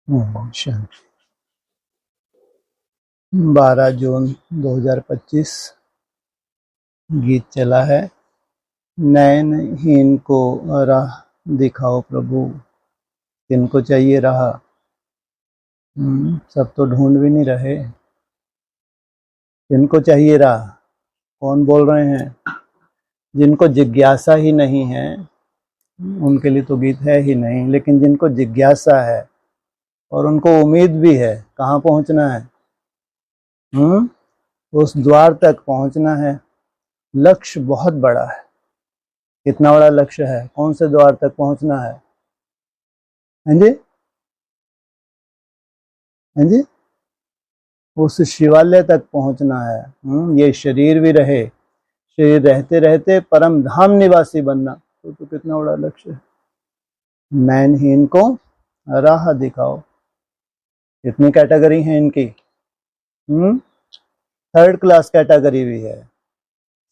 शांति। 12 जून 2025 गीत चला है। नयनहीन को राह दिखाओ प्रभु, किनको चाहिए राह। सब तो ढूंढ भी नहीं रहे, किनको चाहिए राह। कौन बोल रहे हैं? जिनको जिज्ञासा ही नहीं है उनके लिए तो गीत है ही नहीं, लेकिन जिनको जिज्ञासा है और उनको उम्मीद भी है कहाँ पहुंचना है, उस द्वार तक पहुंचना है। लक्ष्य बहुत बड़ा है। कितना बड़ा लक्ष्य है? कौन से द्वार तक पहुंचना है? हाँ जी, हाँ जी, उस शिवालय तक पहुंचना है। ये शरीर भी रहे, शरीर रहते रहते परम धाम निवासी बनना, तो कितना बड़ा लक्ष्य है। नयनहीन को राह दिखाओ। कितनी कैटेगरी है इनकी? 3rd क्लास कैटेगरी भी है,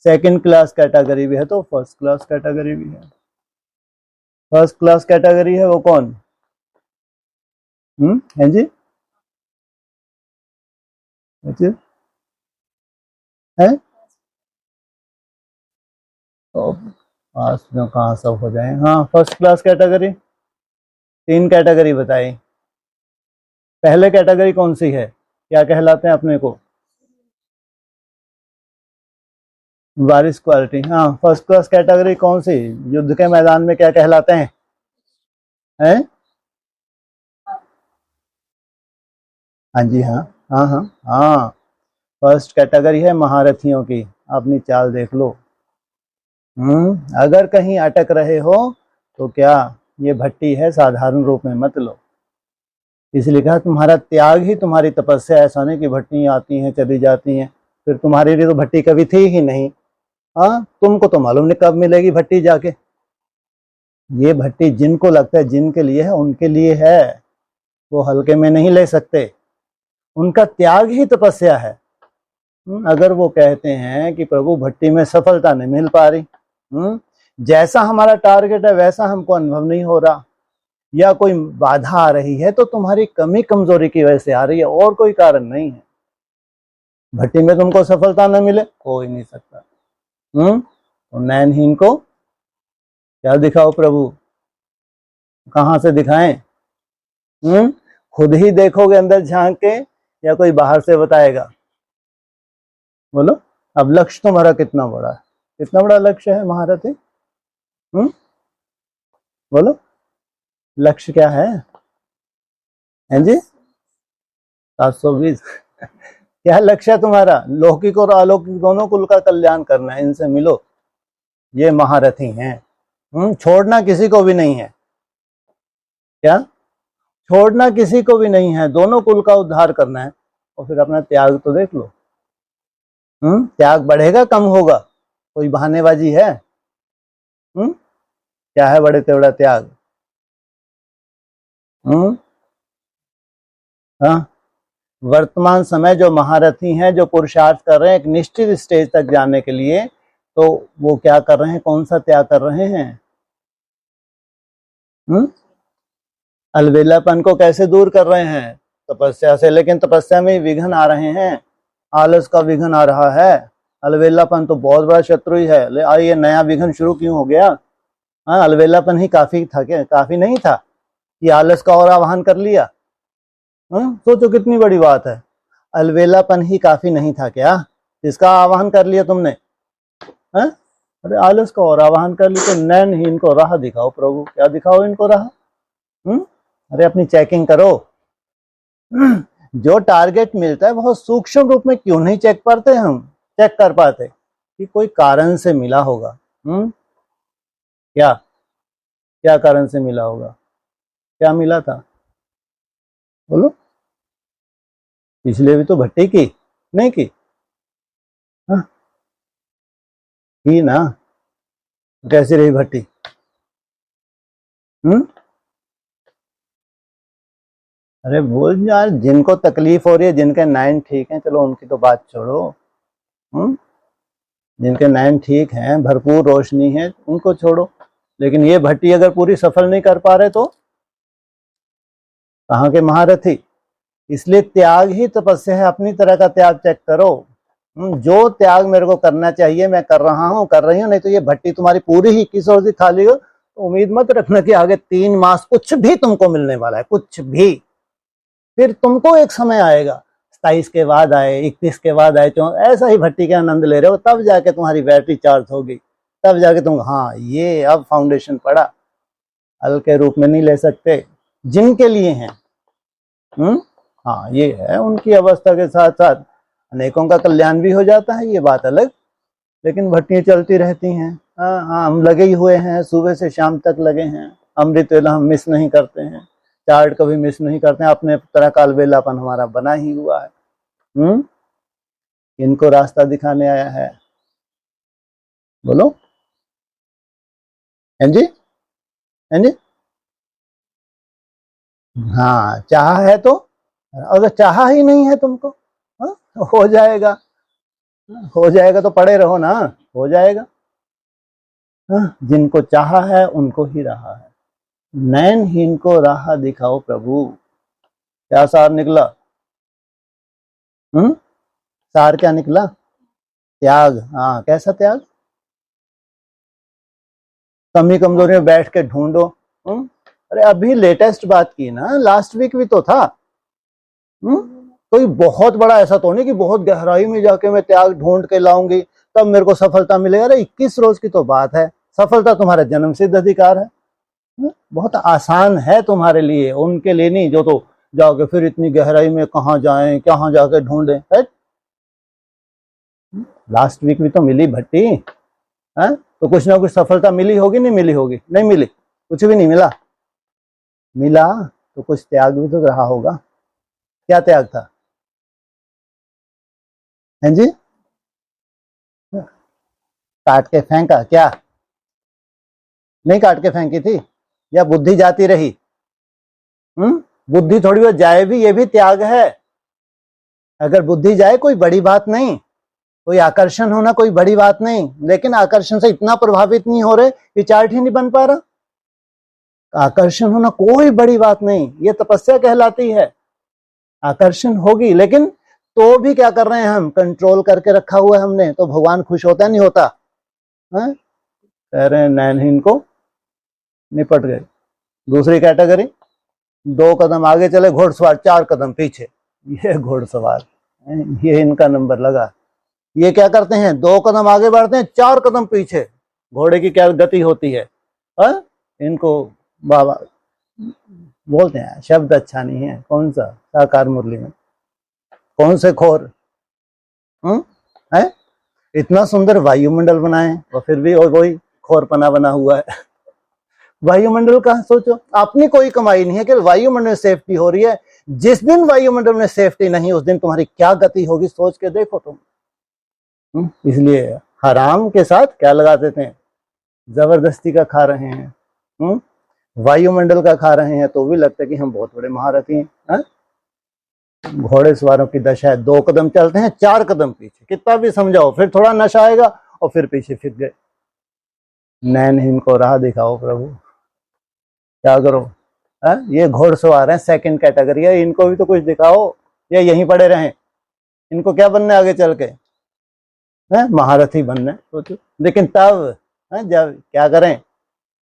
2nd क्लास कैटेगरी भी है, तो 1st क्लास कैटेगरी भी है। 1st क्लास कैटेगरी है वो कौन? है जी, है तो पास में कहाँ सब हो जाए। हाँ, 1st क्लास कैटेगरी। 3 कैटेगरी बताई। पहले कैटेगरी कौन सी है? क्या कहलाते हैं अपने को? वारिस क्वालिटी। हाँ, 1st क्लास कैटेगरी कौन सी? युद्ध के मैदान में क्या कहलाते हैं? हैं? हाँ जी, हाँ हाँ हाँ हाँ, 1st कैटेगरी है महारथियों की। अपनी चाल देख लो। अगर कहीं अटक रहे हो तो क्या ये भट्टी है, साधारण रूप में मत लो। इसलिए कहा तुम्हारा त्याग ही तुम्हारी तपस्या। ऐसा नहीं कि भट्टी आती हैं चली जाती हैं, फिर तुम्हारे लिए तो भट्टी कभी थी ही नहीं। हाँ, तुमको तो मालूम नहीं कब मिलेगी भट्टी जाके। ये भट्टी जिनको लगता है जिनके लिए है उनके लिए है, वो हल्के में नहीं ले सकते। उनका त्याग ही तपस्या है। अगर वो कहते हैं कि प्रभु भट्टी में सफलता नहीं मिल पा रही, जैसा हमारा टारगेट है वैसा हमको अनुभव नहीं हो रहा, या कोई बाधा आ रही है, तो तुम्हारी कमी कमजोरी की वजह से आ रही है, और कोई कारण नहीं है। भट्टी में तुमको सफलता न मिले, कोई नहीं सकता। तो नयनहीन को क्या दिखाओ प्रभु? कहाँ से दिखाएं? खुद ही देखोगे अंदर झांक के, या कोई बाहर से बताएगा? बोलो, अब लक्ष्य तुम्हारा कितना बड़ा है? कितना बड़ा लक्ष्य है महारथी? बोलो, लक्ष्य क्या है? हैं जी, 720। क्या लक्ष्य है तुम्हारा? लौकिक और अलौकिक दोनों कुल का कल्याण करना है। इनसे मिलो, ये महारथी हैं। छोड़ना किसी को भी नहीं है। क्या? छोड़ना किसी को भी नहीं है, दोनों कुल का उद्धार करना है। और फिर अपना त्याग तो देख लो। त्याग बढ़ेगा कम होगा? कोई बहानेबाजी है? क्या है बड़े तेवड़ा त्याग? हाँ, वर्तमान समय जो महारथी हैं, जो पुरुषार्थ कर रहे हैं एक निश्चित स्टेज तक जाने के लिए, तो वो क्या कर रहे हैं? कौन सा त्याग कर रहे हैं? अलबेलापन को कैसे दूर कर रहे हैं? तपस्या से। लेकिन तपस्या में विघ्न आ रहे हैं, आलस का विघ्न आ रहा है। अलबेलापन तो बहुत बड़ा शत्रु ही है। ये नया विघ्न शुरू क्यों हो गया? हाँ, अलबेलापन ही काफी था क्या? काफी नहीं था कि आलस का और आवाहन कर लिया? सोचो कितनी बड़ी बात है। अलबेलापन ही काफी नहीं था क्या? इसका आवाहन कर लिया तुमने। अरे आलस का और आवाहन कर लिया। तो नयनहीन को राह दिखाओ प्रभु। क्या दिखाओ इनको राह? अरे अपनी चेकिंग करो। जो टारगेट मिलता है बहुत सूक्ष्म रूप में क्यों नहीं चेक करते? हम चेक कर पाते कि कोई कारण से मिला होगा। क्या क्या कारण से मिला होगा? क्या मिला था? बोलो। पिछले भी तो भट्टी की नहीं की? हाँ की ना। कैसी रही भट्टी? अरे बोल यार, जिनको तकलीफ हो रही है, जिनके 9 ठीक हैं, चलो उनकी तो बात छोड़ो। जिनके 9 ठीक हैं, भरपूर रोशनी है, उनको छोड़ो। लेकिन ये भट्टी अगर पूरी सफल नहीं कर पा रहे तो कहाँ के महारथी। इसलिए त्याग ही तपस्या है। अपनी तरह का त्याग चेक करो। जो त्याग मेरे को करना चाहिए मैं कर रहा हूँ, कर रही हूँ, नहीं तो ये भट्टी तुम्हारी पूरी ही 21 रोज खाली हो तो उम्मीद मत रखना कि आगे 3 मास कुछ भी तुमको मिलने वाला है, कुछ भी। फिर तुमको एक समय आएगा, 27 के बाद आए, 31 के बाद आए, ऐसा ही भट्टी के आनंद ले रहे हो, तब जाके तुम्हारी बैटरी चार्ज होगी, तब जाके तुम हाँ ये अब फाउंडेशन पड़ा। हल्के रूप में नहीं ले सकते। जिनके लिए हैं हाँ ये है, उनकी अवस्था के साथ साथ अनेकों का कल्याण भी हो जाता है, ये बात अलग। लेकिन भट्टियां चलती रहती हैं। हाँ हाँ, हम लगे ही हुए हैं, सुबह से शाम तक लगे हैं। अमृत वेला हम मिस नहीं करते हैं, चार्ट कभी मिस नहीं करते हैं। अपने तरह काल वेलापन हमारा बना ही हुआ है। इनको रास्ता दिखाने आया है। बोलो हैं जी, हैं जी। हाँ चाह है तो, अगर चाह ही नहीं है तुमको, हाँ हो जाएगा, हो जाएगा तो पड़े रहो ना, हो जाएगा। हाँ, जिनको चाहा है उनको ही रहा है। नैनहीन को राह दिखाओ प्रभु। क्या सार निकला? सार क्या निकला? त्याग। हाँ, कैसा त्याग? कमी कमजोरी में बैठ के ढूंढो। अरे अभी लेटेस्ट बात की ना, लास्ट वीक भी तो था। कोई बहुत बड़ा ऐसा तो नहीं कि बहुत गहराई में जाके मैं त्याग ढूंढ के लाऊंगी तब मेरे को सफलता मिलेगा। अरे 21 रोज की तो बात है। सफलता तुम्हारा जन्म सिद्ध अधिकार है। बहुत आसान है तुम्हारे लिए, उनके लिए नहीं जो तो जाके फिर इतनी गहराई में कहाँ जाएं, कहाँ जाके ढूंढें। लास्ट वीक भी तो मिली भट्टी है, तो कुछ ना कुछ सफलता मिली होगी, नहीं मिली होगी? नहीं मिली, कुछ भी नहीं मिला। मिला तो कुछ त्याग भी तो रहा होगा। क्या त्याग था? हैं जी? काट के फेंका क्या? नहीं काट के फेंकी थी, या बुद्धि जाती रही? बुद्धि थोड़ी बहुत जाए भी, ये भी त्याग है। अगर बुद्धि जाए कोई बड़ी बात नहीं, कोई आकर्षण होना कोई बड़ी बात नहीं, लेकिन आकर्षण से इतना प्रभावित नहीं हो रहे कि चार्ट ही नहीं बन पा रहा। आकर्षण होना कोई बड़ी बात नहीं, ये तपस्या कहलाती है। आकर्षण होगी लेकिन तो भी क्या कर रहे हैं हम? कंट्रोल करके रखा हुआ है हमने, तो भगवान खुश होता नहीं होता? कह रहे हैं नैनहीन को निपट गए। दूसरी कैटेगरी, 2 कदम आगे चले घोड़सवार, 4 कदम पीछे। ये घोड़सवार, ये इनका नंबर लगा। ये क्या करते हैं? 2 कदम आगे बढ़ते हैं, 4 कदम पीछे। घोड़े की क्या गति होती है? इनको बाबा बोलते हैं, शब्द अच्छा नहीं है, कौन सा साकार मुरली में, कौन से खोर है? इतना सुंदर वायुमंडल बनाए और फिर भी वही खोरपना बना हुआ है। वायुमंडल का सोचो, अपनी कोई कमाई नहीं है कि वायुमंडल में सेफ्टी हो रही है। जिस दिन वायुमंडल में सेफ्टी नहीं, उस दिन तुम्हारी क्या गति होगी, सोच के देखो तुम। इसलिए हराम के साथ क्या लगा देते हैं? जबरदस्ती का खा रहे हैं। वायुमंडल का खा रहे हैं तो भी लगता है कि हम बहुत बड़े महारथी हैं। घोड़े सवारों की दशा है, 2 कदम चलते हैं, 4 कदम पीछे। कितना भी समझाओ, फिर थोड़ा नशा आएगा और फिर पीछे फिर गए। नैनहीन को राह दिखाओ प्रभु। क्या करो? ये घोड़सवार है, सेकंड कैटेगरी है, इनको भी तो कुछ दिखाओ, ये यहीं पड़े रहें? इनको क्या बनना है आगे चल के? महारथी बनना है, सोचो। लेकिन तब जब क्या करें,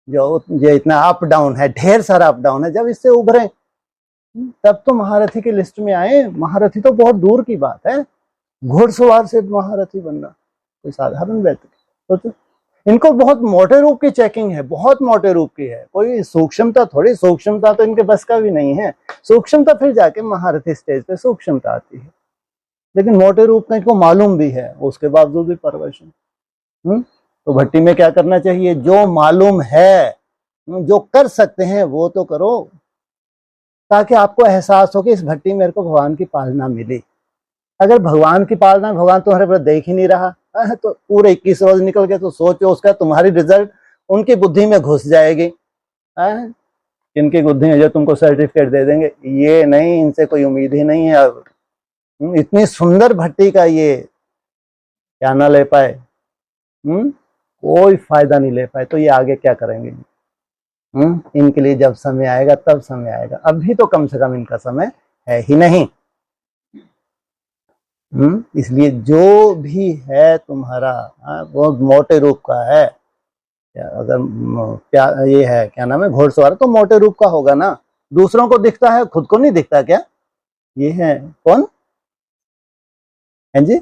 जो इतना अप डाउन है, ढेर सारा अप डाउन है, जब इससे उभरे तब तो महारथी की लिस्ट में आए। महारथी तो बहुत दूर की बात है, घोड़सवार से महारथी बनना कोई साधारण व्यक्ति, सोचो। इनको बहुत मोटे रूप की चेकिंग है, बहुत मोटे रूप की है, कोई सूक्ष्मता थोड़ी। सूक्ष्मता तो इनके बस का भी नहीं है। सूक्ष्मता फिर जाके महारथी स्टेज पे सूक्ष्मता आती है, लेकिन मोटे रूप का इनको मालूम भी है, उसके बावजूद भी परवशन। तो भट्टी में क्या करना चाहिए? जो मालूम है, जो कर सकते हैं वो तो करो, ताकि आपको एहसास हो कि इस भट्टी में मेरे को भगवान की पालना मिली। अगर भगवान की पालना भगवान तुम्हारे पर देख ही नहीं रहा तो पूरे 21 रोज निकल गए, तो सोचो उसका तुम्हारी रिजल्ट उनकी बुद्धि में घुस जाएगी। इनकी बुद्धि में जो तुमको सर्टिफिकेट दे देंगे, ये नहीं, इनसे कोई उम्मीद ही नहीं है अब। इतनी सुंदर भट्टी का ये क्या ना ले पाए, कोई फायदा नहीं ले पाए, तो ये आगे क्या करेंगे? इनके लिए जब समय आएगा तब समय आएगा, अभी तो कम से कम इनका समय है ही नहीं। इसलिए जो भी है तुम्हारा वो मोटे रूप का है। अगर ये है क्या नाम है घोड़सवार, तो मोटे रूप का होगा ना, दूसरों को दिखता है, खुद को नहीं दिखता क्या? ये है कौन है जी?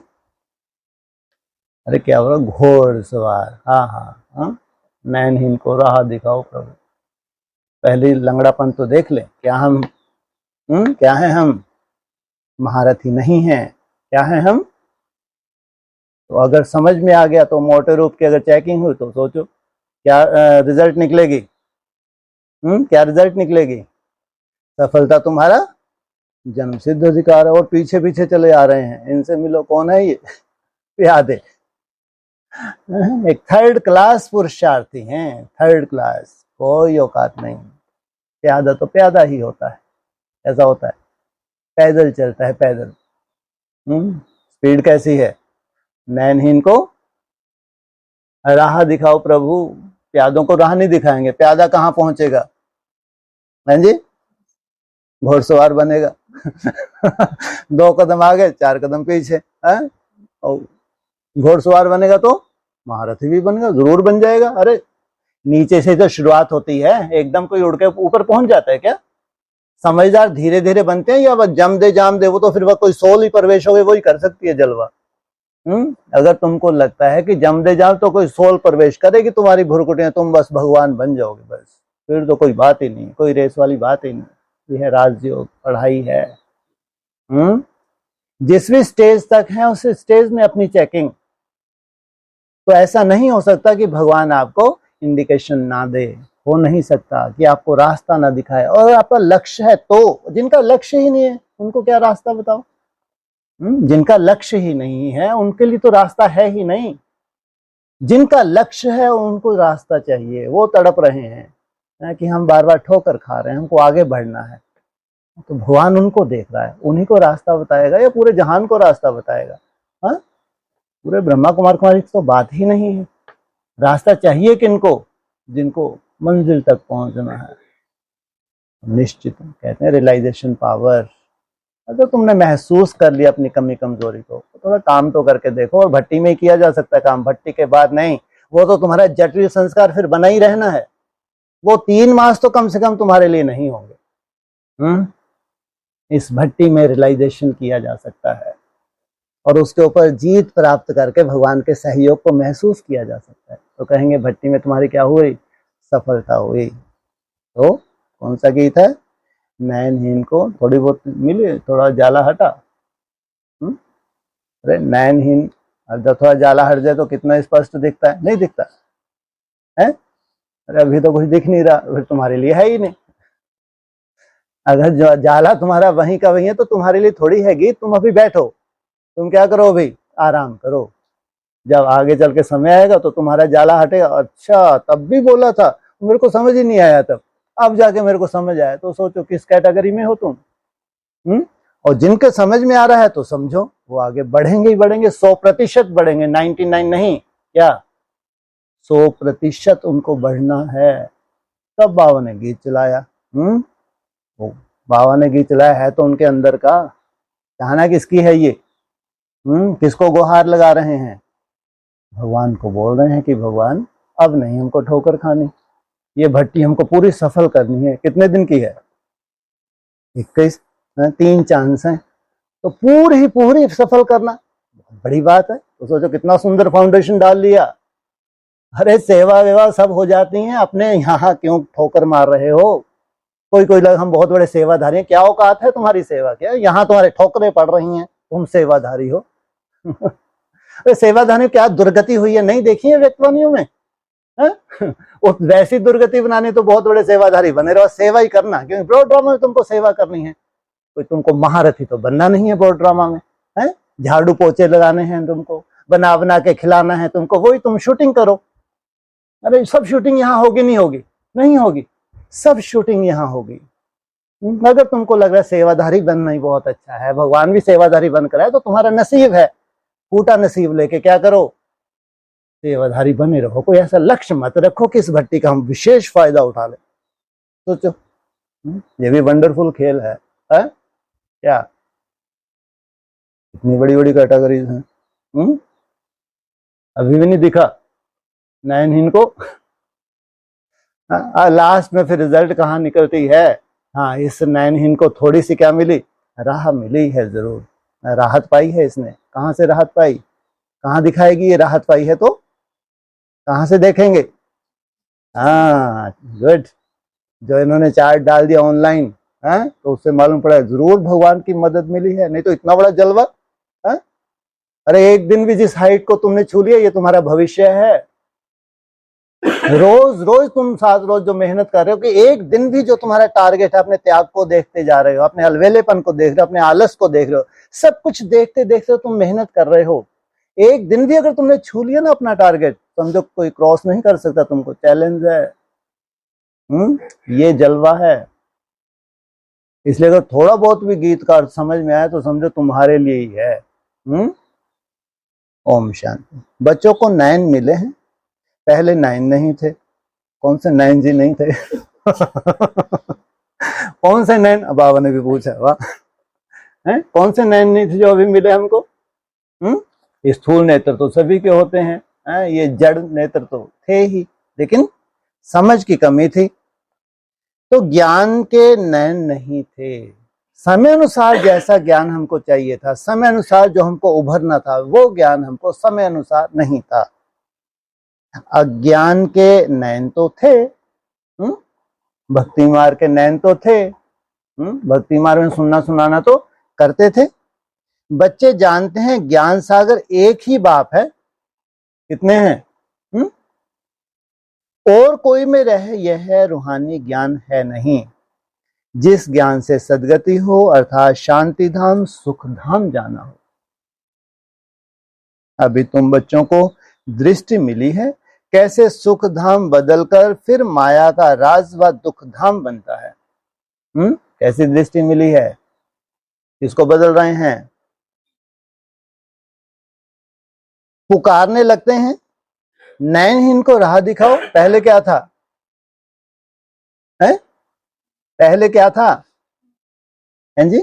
अरे क्या बोला, घोड़सवार। हाँ हाँ हाँ, नैनहीन को राह दिखाओ प्रभु। पहले लंगड़ापन तो देख ले, क्या हम क्या है हम? महारथी नहीं है, क्या है हम? तो अगर समझ में आ गया तो मोटे रूप की अगर चेकिंग हुई तो सोचो क्या रिजल्ट निकलेगी। क्या रिजल्ट निकलेगी? सफलता तुम्हारा जन्म सिद्ध अधिकार है। और पीछे पीछे चले आ रहे हैं, इनसे मिलो, कौन है ये? प्यादे। एक थर्ड क्लास पुरुषार्थी हैं, थर्ड क्लास, कोई औकात नहीं। प्यादा तो प्यादा ही होता है, ऐसा होता है, पैदल चलता है, पैदल। स्पीड कैसी है? नैनहीन को राह दिखाओ प्रभु। प्यादों को राह नहीं दिखाएंगे, प्यादा कहाँ पहुंचेगा? हैं जी? घोड़सवार बनेगा। 2 कदम आगे 4 कदम पीछे। और घोड़सवार बनेगा तो महारथी भी बनेगा, जरूर बन जाएगा। अरे नीचे से तो शुरुआत होती है, एकदम कोई उड़ के ऊपर पहुंच जाता है क्या? समझदार धीरे धीरे बनते हैं, या बस जम दे जाम दे, वो तो फिर वह कोई सोल ही प्रवेश हो गई, वही कर सकती है जलवा। अगर तुमको लगता है कि जम दे जाम तो कोई सोल प्रवेश करेगी तुम्हारी भुरकुटियां, तुम बस भगवान बन जाओगे, बस फिर तो कोई बात ही नहीं, कोई रेस वाली बात ही नहीं। यह है राजयोग, पढ़ाई है। जिस भी स्टेज तक है उस स्टेज में अपनी चेकिंग। तो ऐसा नहीं हो सकता कि भगवान आपको इंडिकेशन ना दे, हो नहीं सकता कि आपको रास्ता ना दिखाए। और आपका लक्ष्य है तो, जिनका लक्ष्य ही नहीं है उनको क्या रास्ता बताओ? जिनका लक्ष्य ही नहीं है उनके लिए तो रास्ता है ही नहीं। जिनका लक्ष्य है उनको रास्ता चाहिए, वो तड़प रहे हैं कि हम बार बार ठोकर खा रहे हैं, हमको आगे बढ़ना है। तो भगवान उनको देख रहा है, उन्हीं को रास्ता बताएगा या पूरे जहान को रास्ता बताएगा? हाँ, पूरे ब्रह्मा कुमार कुमारी की तो बात ही नहीं है। रास्ता चाहिए किनको? जिनको मंजिल तक पहुंचना है। निश्चित कहते हैं रियलाइजेशन पावर। अगर तुमने महसूस कर लिया अपनी कमी कमजोरी को, तो थोड़ा काम तो करके देखो। और भट्टी में ही किया जा सकता है काम, भट्टी के बाद नहीं। वो तो तुम्हारा जटिल संस्कार फिर बना ही रहना है। वो 3 मास तो कम से कम तुम्हारे लिए नहीं होंगे। इस भट्टी में रियलाइजेशन किया जा सकता है और उसके ऊपर जीत प्राप्त करके भगवान के सहयोग को महसूस किया जा सकता है। तो कहेंगे भट्टी में तुम्हारी क्या हुई? सफलता हुई। तो कौन सा गीत है? नैनहीन को थोड़ी बहुत मिली, थोड़ा जाला हटा। अरे नैनहीन, जब थोड़ा जाला हट जाए तो कितना स्पष्ट दिखता है? नहीं दिखता है? अरे अभी तो कुछ दिख नहीं रहा, फिर तुम्हारे लिए है ही नहीं। अगर जो जाला तुम्हारा वहीं का वहीं है तो तुम्हारे लिए थोड़ी है गीत। तुम अभी बैठो, तुम क्या करो? अभी आराम करो। जब आगे चल के समय आएगा तो तुम्हारा जाला हटेगा। अच्छा, तब भी बोला था, मेरे को समझ ही नहीं आया तब, अब जाके मेरे को समझ आया। तो सोचो किस कैटेगरी में हो तुम। और जिनके समझ में आ रहा है तो समझो वो आगे बढ़ेंगे ही बढ़ेंगे, 100% बढ़ेंगे, 99 नहीं, क्या 100% उनको बढ़ना है। तब बाबा ने गीत चलाया। बाबा ने गीत चलाया है तो उनके अंदर का चाहना किसकी है? ये किसको गुहार लगा रहे हैं? भगवान को बोल रहे हैं कि भगवान अब नहीं हमको ठोकर खानी, ये भट्टी हमको पूरी सफल करनी है। कितने दिन की है? 21। 3 चांस हैं तो पूरी सफल करना बड़ी बात है। तो सोचो कितना सुंदर फाउंडेशन डाल लिया। अरे सेवा वेवा सब हो जाती हैं, अपने यहाँ क्यों ठोकर मार रहे हो? कोई लग हम बहुत बड़े सेवाधारी हैं, क्या औकात है तुम्हारी सेवा? क्या यहाँ तुम्हारे ठोकरें पड़ रही हैं, तुम सेवाधारी हो? अरे सेवाधारी क्या दुर्गति हुई है, नहीं देखी है व्यक्तिवानियों में? वो वैसी दुर्गति बनानी तो बहुत बड़े सेवाधारी बने रहो, सेवा ही करना, क्योंकि ब्रॉड ड्रामा में तुमको सेवा करनी है। कोई तुमको महारथी तो बनना नहीं है ब्रॉड ड्रामा में, है झाड़ू पोछे लगाने हैं तुमको, बना बना के खिलाना है तुमको, वही तुम शूटिंग करो। अरे सब शूटिंग यहाँ होगी? नहीं होगी, नहीं होगी, सब शूटिंग यहाँ होगी। अगर तुमको लग रहा है सेवाधारी बनना ही बहुत अच्छा है, भगवान भी सेवाधारी बनकर है, तो तुम्हारा नसीब है। फूटा नसीब लेके क्या करो? सेवाधारी बने रहो। कोई ऐसा लक्ष्य मत रखो कि इस भट्टी का हम विशेष फायदा उठा ले। सोचो, ये भी वंडरफुल खेल है क्या? इतनी बड़ी बड़ी कैटेगरीज हैं। अभी भी नहीं दिखा नयनहीन को? लास्ट में फिर रिजल्ट कहाँ निकलती है? हाँ, इस नयनहीन को थोड़ी सी क्या मिली? राह मिली है जरूर, राहत पाई है इसने। कहाँ से राहत पाई? कहाँ दिखाएगी ये राहत पाई है? तो कहाँ से देखेंगे? हाँ गुड, जो इन्होंने चार्ट डाल दिया ऑनलाइन, तो उससे मालूम पड़ा जरूर भगवान की मदद मिली है, नहीं तो इतना बड़ा जलवा। है? अरे एक दिन भी जिस हाइट को तुमने छू लिया, ये तुम्हारा भविष्य है। रोज रोज तुम 7 रोज जो मेहनत कर रहे हो, कि एक दिन भी जो तुम्हारा टारगेट है, अपने त्याग को देखते जा रहे हो, अपने अलवेलेपन को देख रहे हो, अपने आलस को देख रहे हो, सब कुछ देखते देखते तुम मेहनत कर रहे हो। एक दिन भी अगर तुमने छू लिया ना अपना टारगेट, समझो कोई क्रॉस नहीं कर सकता तुमको, चैलेंज है। ये जलवा है। इसलिए अगर थोड़ा बहुत भी गीत का अर्थ समझ में आया तो समझो तुम्हारे लिए ही है। ओम शांति। बच्चों को 9 मिले हैं, पहले 9 नहीं थे। कौन से 9 जी नहीं थे? कौन से 9? बाबा ने भी पूछा, वाह। कौन से 9 नहीं थे जो अभी मिले हमको? स्थूल नेत्र तो सभी के होते हैं, ये जड़ नेत्र तो थे ही, लेकिन समझ की कमी थी, तो ज्ञान के नयन नहीं थे। समय अनुसार जैसा ज्ञान हमको चाहिए था, समय अनुसार जो हमको उभरना था, वो ज्ञान हमको समय अनुसार नहीं था। अज्ञान के नयन तो थे, भक्ति मार्ग के नयन तो थे, भक्ति मार्ग में सुनना सुनाना तो करते थे। बच्चे जानते हैं ज्ञान सागर एक ही बाप है। कितने हैं? और कोई में रह यह रूहानी ज्ञान है नहीं, जिस ज्ञान से सदगति हो, अर्थात शांति धाम सुख धाम जाना हो। अभी तुम बच्चों को दृष्टि मिली है, कैसे सुख धाम बदलकर फिर माया का राज व दुख धाम बनता है। कैसी दृष्टि मिली है? किसको बदल रहे हैं? पुकारने लगते हैं, नयनहीन को राह दिखाओ। पहले क्या था? पहले क्या था? हैं जी?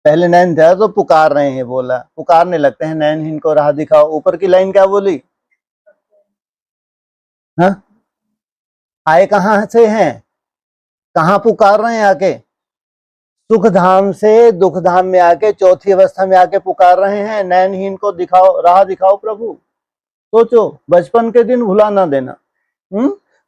पहले नैन था तो पुकार रहे हैं, बोला पुकारने लगते हैं, नयनहीन को राह दिखाओ। ऊपर की लाइन क्या बोली? हाँ, आए कहाँ से हैं? कहाँ पुकार रहे हैं आके? सुख धाम से दुख धाम में आके, चौथी अवस्था में आके पुकार रहे हैं, नयनहीन को दिखाओ, राह दिखाओ प्रभु। सोचो, बचपन के दिन भुला ना देना।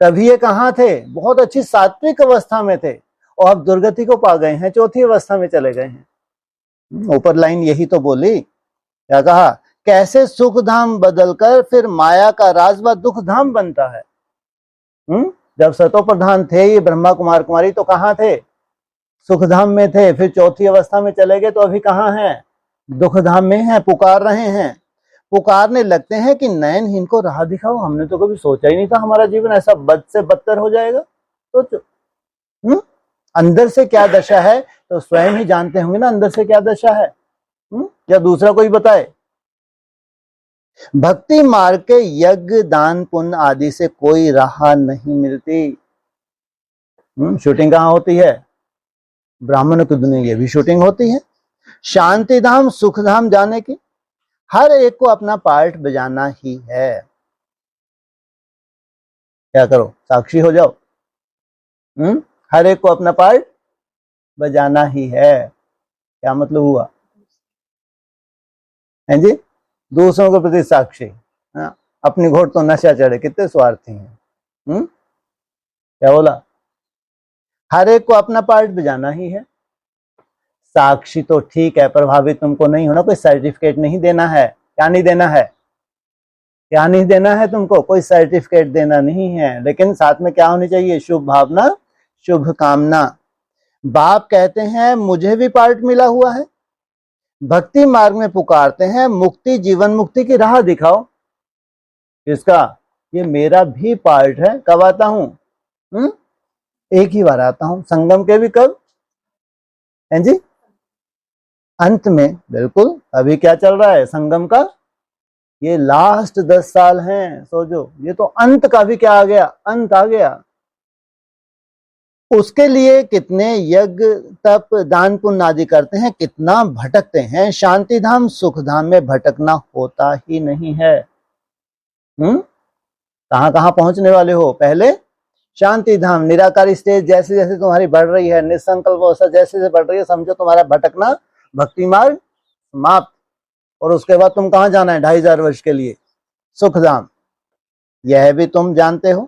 तभी ये कहाँ थे? बहुत अच्छी सात्विक अवस्था में थे, और अब दुर्गति को पा गए हैं, चौथी अवस्था में चले गए हैं। ऊपर लाइन यही तो बोली, क्या कहा? कैसे सुख धाम बदलकर फिर माया का राज व दुख धाम बनता है। जब सतो प्रधान थे ये ब्रह्मा कुमार कुमारी, तो कहाँ थे? सुख धाम में थे। फिर चौथी अवस्था में चले गए, तो अभी कहाँ हैं? दुख धाम में हैं, पुकार रहे हैं। पुकारने लगते हैं कि नयनहीन को राह दिखाओ। हमने तो कभी सोचा ही नहीं था हमारा जीवन ऐसा बद से बदतर हो जाएगा। सोचो, अंदर से क्या दशा है तो स्वयं ही जानते होंगे ना, अंदर से क्या दशा है, या दूसरा कोई बताए? भक्ति मार्ग के यज्ञ दान पुण्य आदि से कोई राह नहीं मिलती। शूटिंग कहाँ होती है? ब्राह्मणों की दुनिया ये भी शूटिंग होती है। शांति धाम सुख धाम जाने की हर एक को अपना पार्ट बजाना ही है। क्या करो? साक्षी हो जाओ। हर एक को अपना पार्ट बजाना ही है। क्या मतलब हुआ? हैं जी? दूसरों के प्रति साक्षी। अपनी घोड़ तो नशा चढ़े, कितने स्वार्थी हैं। क्या बोला? हर एक को अपना पार्ट बजाना ही है। साक्षी तो ठीक है, प्रभावित तुमको नहीं होना, कोई सर्टिफिकेट नहीं देना है। क्या नहीं देना है? क्या नहीं देना है तुमको? कोई सर्टिफिकेट देना नहीं है, लेकिन साथ में क्या होनी चाहिए? शुभ भावना, शुभ कामना। बाप कहते हैं मुझे भी पार्ट मिला हुआ है। भक्ति मार्ग में पुकारते हैं, मुक्ति जीवन मुक्ति की राह दिखाओ। किसका? ये मेरा भी पार्ट है। कब आता हूं? एक ही बार आता हूं। संगम के भी कब? हैं जी? अंत में। बिल्कुल। अभी क्या चल रहा है संगम का? ये लास्ट 10 साल हैं। सोचो, ये तो अंत का भी क्या आ गया? अंत आ गया। उसके लिए कितने यज्ञ तप दान पुण्य आदि करते हैं, कितना भटकते हैं। शांति धाम सुख धाम में भटकना होता ही नहीं है। कहां कहां पहुंचने वाले हो? पहले शांति धाम, निराकारी स्टेज जैसे जैसे तुम्हारी बढ़ रही है, निसंकल्प अवस्था जैसे जैसे बढ़ रही है, समझो तुम्हारा भटकना भक्ति मार्ग समाप्त। और उसके बाद तुम कहां जाना है 2500 वर्ष के लिए? सुख धाम। यह भी तुम जानते हो।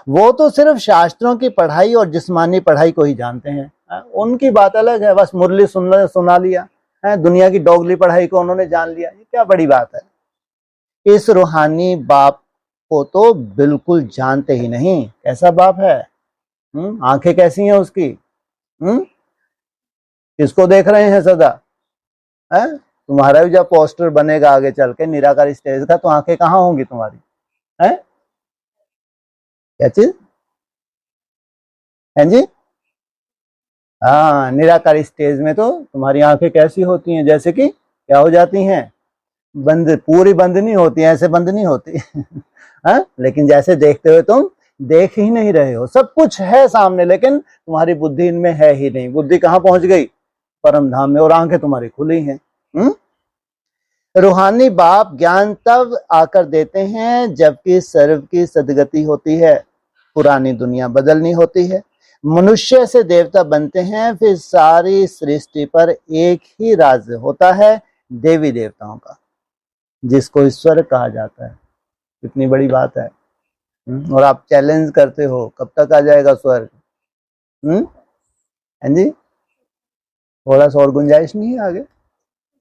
वो तो सिर्फ शास्त्रों की पढ़ाई और जिस्मानी पढ़ाई को ही जानते हैं, उनकी बात अलग है। बस मुरली सुना लिया है, दुनिया की डोगली पढ़ाई को उन्होंने जान लिया, ये क्या बड़ी बात है। इस रूहानी बाप को तो बिल्कुल जानते ही नहीं। कैसा बाप है? आंखें कैसी हैं उसकी? किसको देख रहे हैं सदा? तुम्हारा भी जब पोस्टर बनेगा आगे चल के निराकारी स्टेज का, तो आंखें कहाँ होंगी तुम्हारी? है क्या चीज है जी? हाँ, निराकारी स्टेज में तो तुम्हारी आंखें कैसी होती हैं? जैसे कि क्या हो जाती हैं? बंद, पूरी बंद नहीं होती, ऐसे बंद नहीं होती हाँ, लेकिन जैसे देखते हुए तुम देख ही नहीं रहे हो। सब कुछ है सामने, लेकिन तुम्हारी बुद्धि इनमें है ही नहीं। बुद्धि कहाँ पहुंच गई? परम धाम में, और आंखें तुम्हारी खुली हैं। रूहानी बाप ज्ञान तब आकर देते हैं जबकि सर्व की सदगति होती है, पुरानी दुनिया बदलनी होती है, मनुष्य से देवता बनते हैं, फिर सारी सृष्टि पर एक ही राज होता है, देवी देवताओं का, जिसको ईश्वर कहा जाता है। कितनी बड़ी बात है। और आप चैलेंज करते हो कब तक आ जाएगा स्वर्ग? हैं जी? थोड़ा सा और गुंजाइश नहीं है आगे?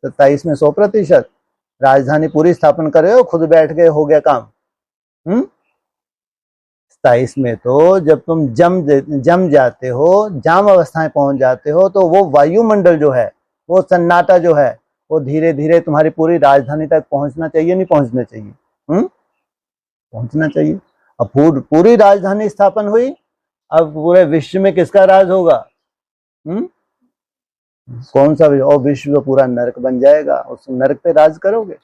27 में 100%। राजधानी पूरी स्थापन कर रहे हो, खुद बैठ गए, हो गया काम। 27 में तो जब तुम जम जाते हो, जाम अवस्थाएं पहुंच जाते हो, तो वो वायुमंडल जो है, वो सन्नाटा जो है, वो धीरे धीरे तुम्हारी पूरी राजधानी तक पहुंचना चाहिए। नहीं पहुंचना चाहिए? पहुंचना चाहिए। अब पूरी राजधानी स्थापन हुई, अब पूरे विश्व में किसका राज होगा? कौन सा विश्व? और विश्व पूरा नरक बन जाएगा, उस नरक पे राज करोगे।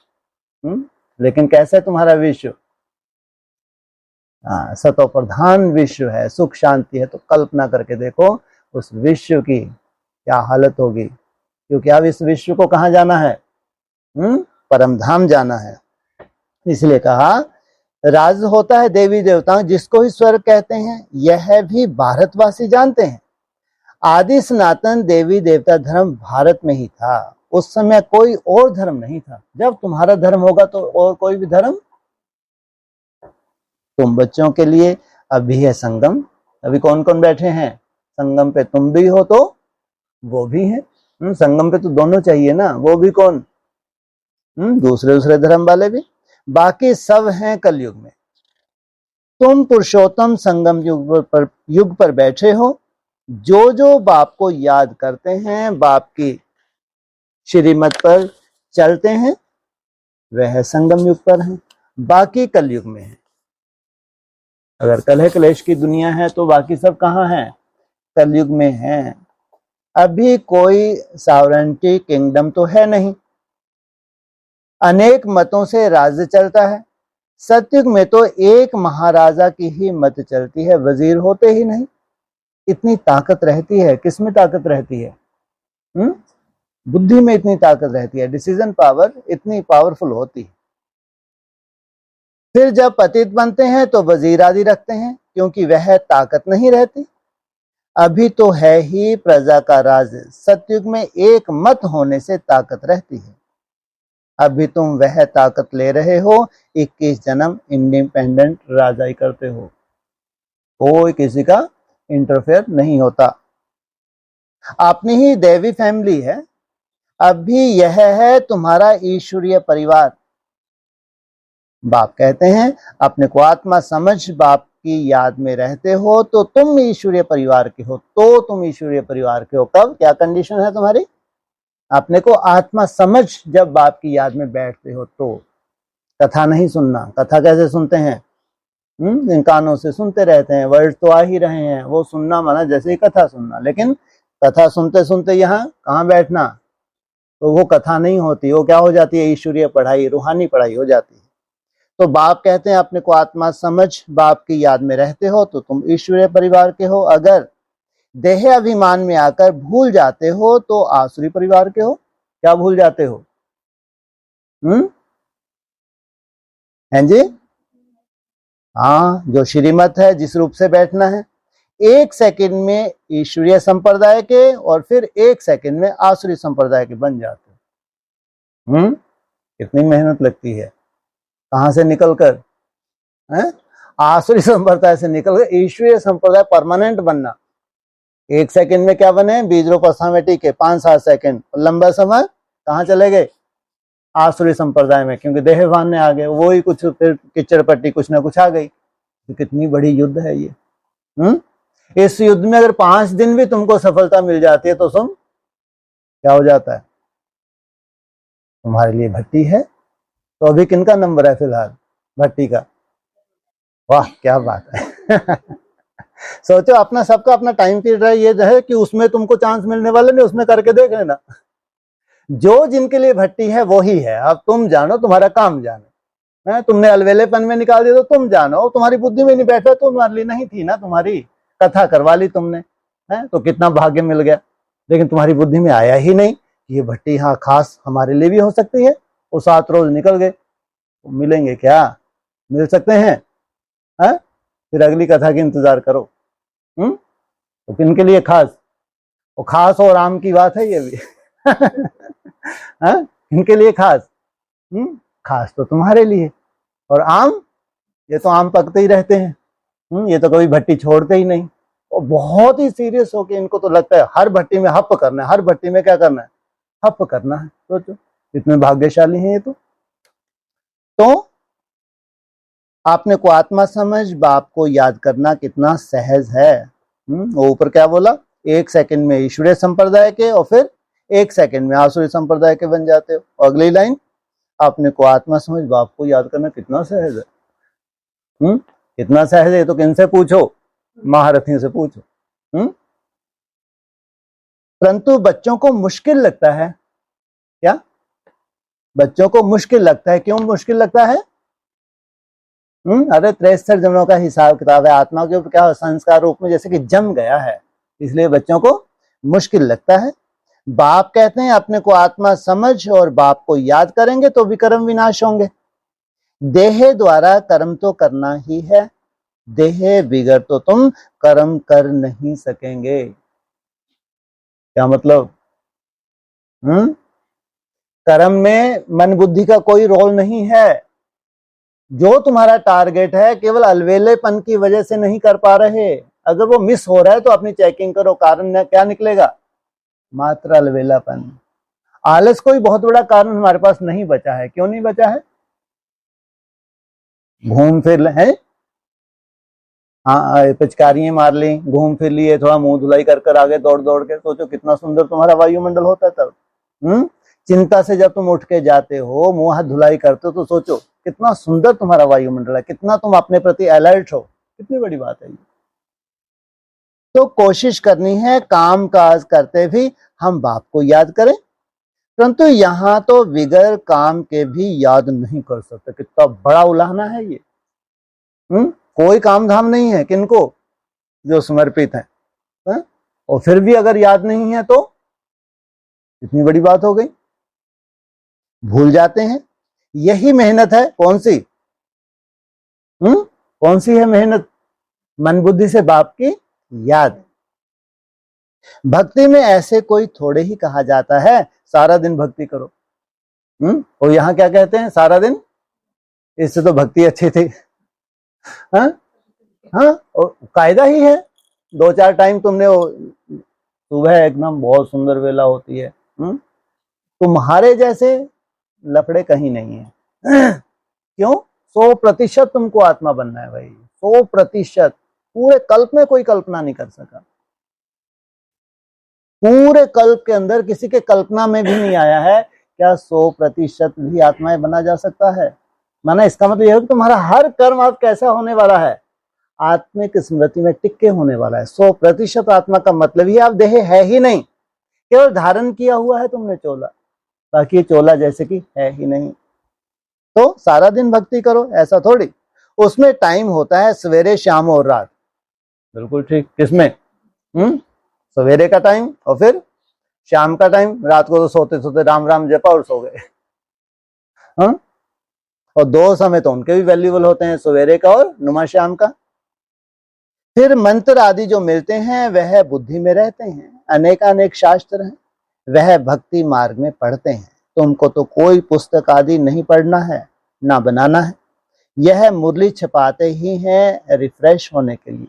लेकिन कैसा है तुम्हारा विश्व? सतो प्रधान विश्व है, सुख शांति है। तो कल्पना करके देखो उस विश्व की क्या हालत होगी। क्योंकि अब इस विश्व को कहाँ जाना है? परम धाम जाना है। इसलिए कहा राज होता है देवी देवताओं, जिसको ही स्वर्ग कहते हैं। यह भी भारतवासी जानते हैं। आदि सनातन देवी देवता धर्म भारत में ही था। उस समय कोई और धर्म नहीं था। जब तुम्हारा धर्म होगा तो और कोई भी धर्म। तुम बच्चों के लिए अभी है संगम। अभी कौन कौन बैठे हैं संगम पे? तुम भी हो तो वो भी है। संगम पे तो दोनों चाहिए ना। वो भी कौन? दूसरे धर्म वाले भी। बाकी सब हैं कलयुग में। तुम पुरुषोत्तम संगम युग पर बैठे हो। जो जो बाप को याद करते हैं, बाप की श्रीमत पर चलते हैं, वह संगम युग पर हैं। बाकी कलयुग में है। अगर कलह क्लेश की दुनिया है तो बाकी सब कहाँ हैं? कलयुग में है। अभी कोई सॉवरेंटी किंगडम तो है नहीं। अनेक मतों से राज्य चलता है। सतयुग में तो एक महाराजा की ही मत चलती है, वजीर होते ही नहीं। इतनी ताकत रहती है। किसमें ताकत रहती है? बुद्धि में इतनी ताकत रहती है। डिसीजन पावर इतनी पावरफुल होती है। फिर जब पतित बनते हैं तो वजीर आदि रखते हैं, क्योंकि वह ताकत नहीं रहती। अभी तो है ही प्रजा का राज। सतयुग में एक मत होने से ताकत रहती है। अभी तुम वह ताकत ले रहे हो। 21 जन्म इंडिपेंडेंट राजा ही करते हो। कोई किसी का इंटरफेयर नहीं होता। अपनी ही देवी फैमिली है। अभी यह है तुम्हारा ईश्वरीय परिवार। बाप कहते हैं अपने को आत्मा समझ बाप की याद में रहते हो तो तुम ईश्वरीय परिवार के हो। तो तुम ईश्वरीय परिवार के हो कब? क्या कंडीशन है तुम्हारी? अपने को आत्मा समझ जब बाप की याद में बैठते हो तो। कथा नहीं सुनना। कथा कैसे सुनते हैं? इन कानों से सुनते रहते हैं, वर्ड तो आ ही रहे हैं। वो सुनना माना जैसे ही कथा सुनना। लेकिन कथा सुनते सुनते यहाँ कहाँ बैठना, तो वो कथा नहीं होती। वो क्या हो जाती है? ईश्वरीय पढ़ाई, रूहानी पढ़ाई हो जाती है। तो बाप कहते हैं अपने को आत्मा समझ बाप की याद में रहते हो तो तुम ईश्वरीय परिवार के हो। अगर देह अभिमान में आकर भूल जाते हो तो आसुरी परिवार के हो। क्या भूल जाते हो? हैं जी? हाँ, जो श्रीमत है, जिस रूप से बैठना है, 1 सेकंड में ईश्वरीय संप्रदाय के और फिर 1 सेकंड में आसुरी संप्रदाय के बन जाते हो। कितनी मेहनत लगती है, कहां से निकलकर, हैं? आसुरी संप्रदाय से निकलकर ईश्वरीय संप्रदाय परमानेंट बनना। 1 सेकंड में क्या बने? बीज रूप अवस्था में टिके 5-7 सेकंड, लंबा समय कहाँ चले गए? आसुरी संप्रदाय में, क्योंकि देहभान में आ गए, वो ही कुछ फिर किचड़ पट्टी कुछ ना कुछ आ गई। तो कितनी बड़ी युद्ध है ये। इस युद्ध में अगर 5 दिन भी तुमको सफलता मिल जाती है तो तुम क्या हो जाता है? तुम्हारे लिए भट्टी है। तो अभी किनका नंबर है फिलहाल? भट्टी का। वाह क्या बात है। सोचो, अपना सबका अपना टाइम पीरियड है, ये है कि उसमें तुमको चांस मिलने वाले नहीं, उसमें करके देख लेना। जो जिनके लिए भट्टी है वो ही है। अब तुम जानो, तुम्हारा काम जानो है। तुमने अलवेलेपन में निकाल दिया तो तुम जानो, तुम्हारी बुद्धि में नहीं बैठा तो तुम्हारे लिए नहीं थी ना। तुम्हारी कथा करवा ली तुमने, है तो कितना भाग्य मिल गया। लेकिन तुम्हारी बुद्धि में आया ही नहीं ये भट्टी हाँ खास हमारे लिए भी हो सकती है। वो 7 रोज निकल गए, तो मिलेंगे क्या? मिल सकते हैं? है? फिर अगली कथा की इंतजार करो। तो किनके लिए खास? वो खास और आम की बात है ये भी। इनके लिए खास? खास तो तुम्हारे लिए। और आम, ये तो आम पकते ही रहते हैं। ये तो कभी भट्टी छोड़ते ही नहीं। और बहुत ही सीरियस होके इनको तो लगता है हर भट्टी में हप करना है, हर भट्टी में क्या करना है? हप करना है। सोचो इतने भाग्यशाली हैं ये तो आपने को आत्मा समझ बाप को याद करना कितना सहज है। वो ऊपर क्या बोला? 1 सेकंड में ईश्वरीय संप्रदाय के और फिर 1 सेकंड में आसुरी संप्रदाय के बन जाते हो। अगली लाइन, आपने को आत्मा समझ बाप को याद करना कितना सहज है। कितना सहज है तो किनसे पूछो? महारथियों से पूछो। परंतु बच्चों को मुश्किल लगता है। क्या? बच्चों को मुश्किल लगता है। क्यों मुश्किल लगता है? अरे 63 जन्मों का हिसाब किताब है, आत्मा के ऊपर क्या संस्कार रूप में जैसे कि जम गया है, इसलिए बच्चों को मुश्किल लगता है। बाप कहते हैं अपने को आत्मा समझ और बाप को याद करेंगे तो विकर्म विनाश होंगे। देह द्वारा कर्म तो करना ही है, देह बिगड़ तो तुम कर्म कर नहीं सकेंगे। क्या मतलब? कर्म में मन बुद्धि का कोई रोल नहीं है। जो तुम्हारा टारगेट है केवल अलवेलेपन की वजह से नहीं कर पा रहे। अगर वो मिस हो रहा है तो अपनी चेकिंग करो, कारण क्या निकलेगा? मात्र अलवेलापन। आलस कोई बहुत बड़ा कारण हमारे पास नहीं बचा है। क्यों नहीं बचा है? घूम फिर है, हाँ पिचकारियां मार ली, घूम फिर लिए, थोड़ा मुंह धुलाई कर कर आगे दौड़ दौड़ के। सोचो कितना सुंदर तुम्हारा वायुमंडल होता है तब। चिंता से जब तुम उठ के जाते हो, मुंह हाथ धुलाई करते हो, तो सोचो कितना सुंदर तुम्हारा वायुमंडल है, कितना तुम अपने प्रति अलर्ट हो। कितनी बड़ी बात है ये। तो कोशिश करनी है काम काज करते भी हम बाप को याद करें, परंतु यहाँ तो बिगैर काम के भी याद नहीं कर सकते। कितना बड़ा उलाहना है ये। कोई काम धाम नहीं है किनको? जो समर्पित है। और फिर भी अगर याद नहीं है तो इतनी बड़ी बात हो गई। भूल जाते हैं। यही मेहनत है। कौन सी? कौन सी है मेहनत? मन बुद्धि से बाप की याद। भक्ति में ऐसे कोई थोड़े ही कहा जाता है सारा दिन भक्ति करो। और यहाँ क्या कहते हैं? सारा दिन। इससे तो भक्ति अच्छी थी। हाँ, और कायदा ही है। 2-4 टाइम तुमने सुबह एकदम बहुत सुंदर वेला होती है। तुम्हारे जैसे लफड़े कहीं नहीं है। क्यों? 100% तुमको आत्मा बनना है भाई, 100%। पूरे कल्प में कोई कल्पना नहीं कर सका। पूरे कल्प के अंदर किसी के कल्पना में भी नहीं आया है क्या 100% भी आत्माएं बना जा सकता है। माना इसका मतलब यह है कि तुम्हारा हर कर्म अब कैसा होने वाला है? आत्मिक स्मृति में टिक के होने वाला है। 100% आत्मा का मतलब ही आप देह है ही नहीं, केवल धारण किया हुआ है तुमने चोला, बाकी चोला जैसे कि है ही नहीं। तो सारा दिन भक्ति करो ऐसा थोड़ी। उसमें टाइम होता है सवेरे शाम और रात। बिल्कुल ठीक। किसमें? सवेरे का टाइम और फिर शाम का टाइम। रात को तो सोते सोते राम राम जपा और सो गए। हाँ, और दो समय तो उनके भी वैल्यूबल होते हैं, सवेरे का और नुमा शाम का। फिर मंत्र आदि जो मिलते हैं वह बुद्धि में रहते हैं। अनेकानेक शास्त्र हैं, वह भक्ति मार्ग में पढ़ते हैं। तुमको तो कोई पुस्तक आदि नहीं पढ़ना है, ना बनाना है। यह मुरली छपाते ही हैं रिफ्रेश होने के लिए,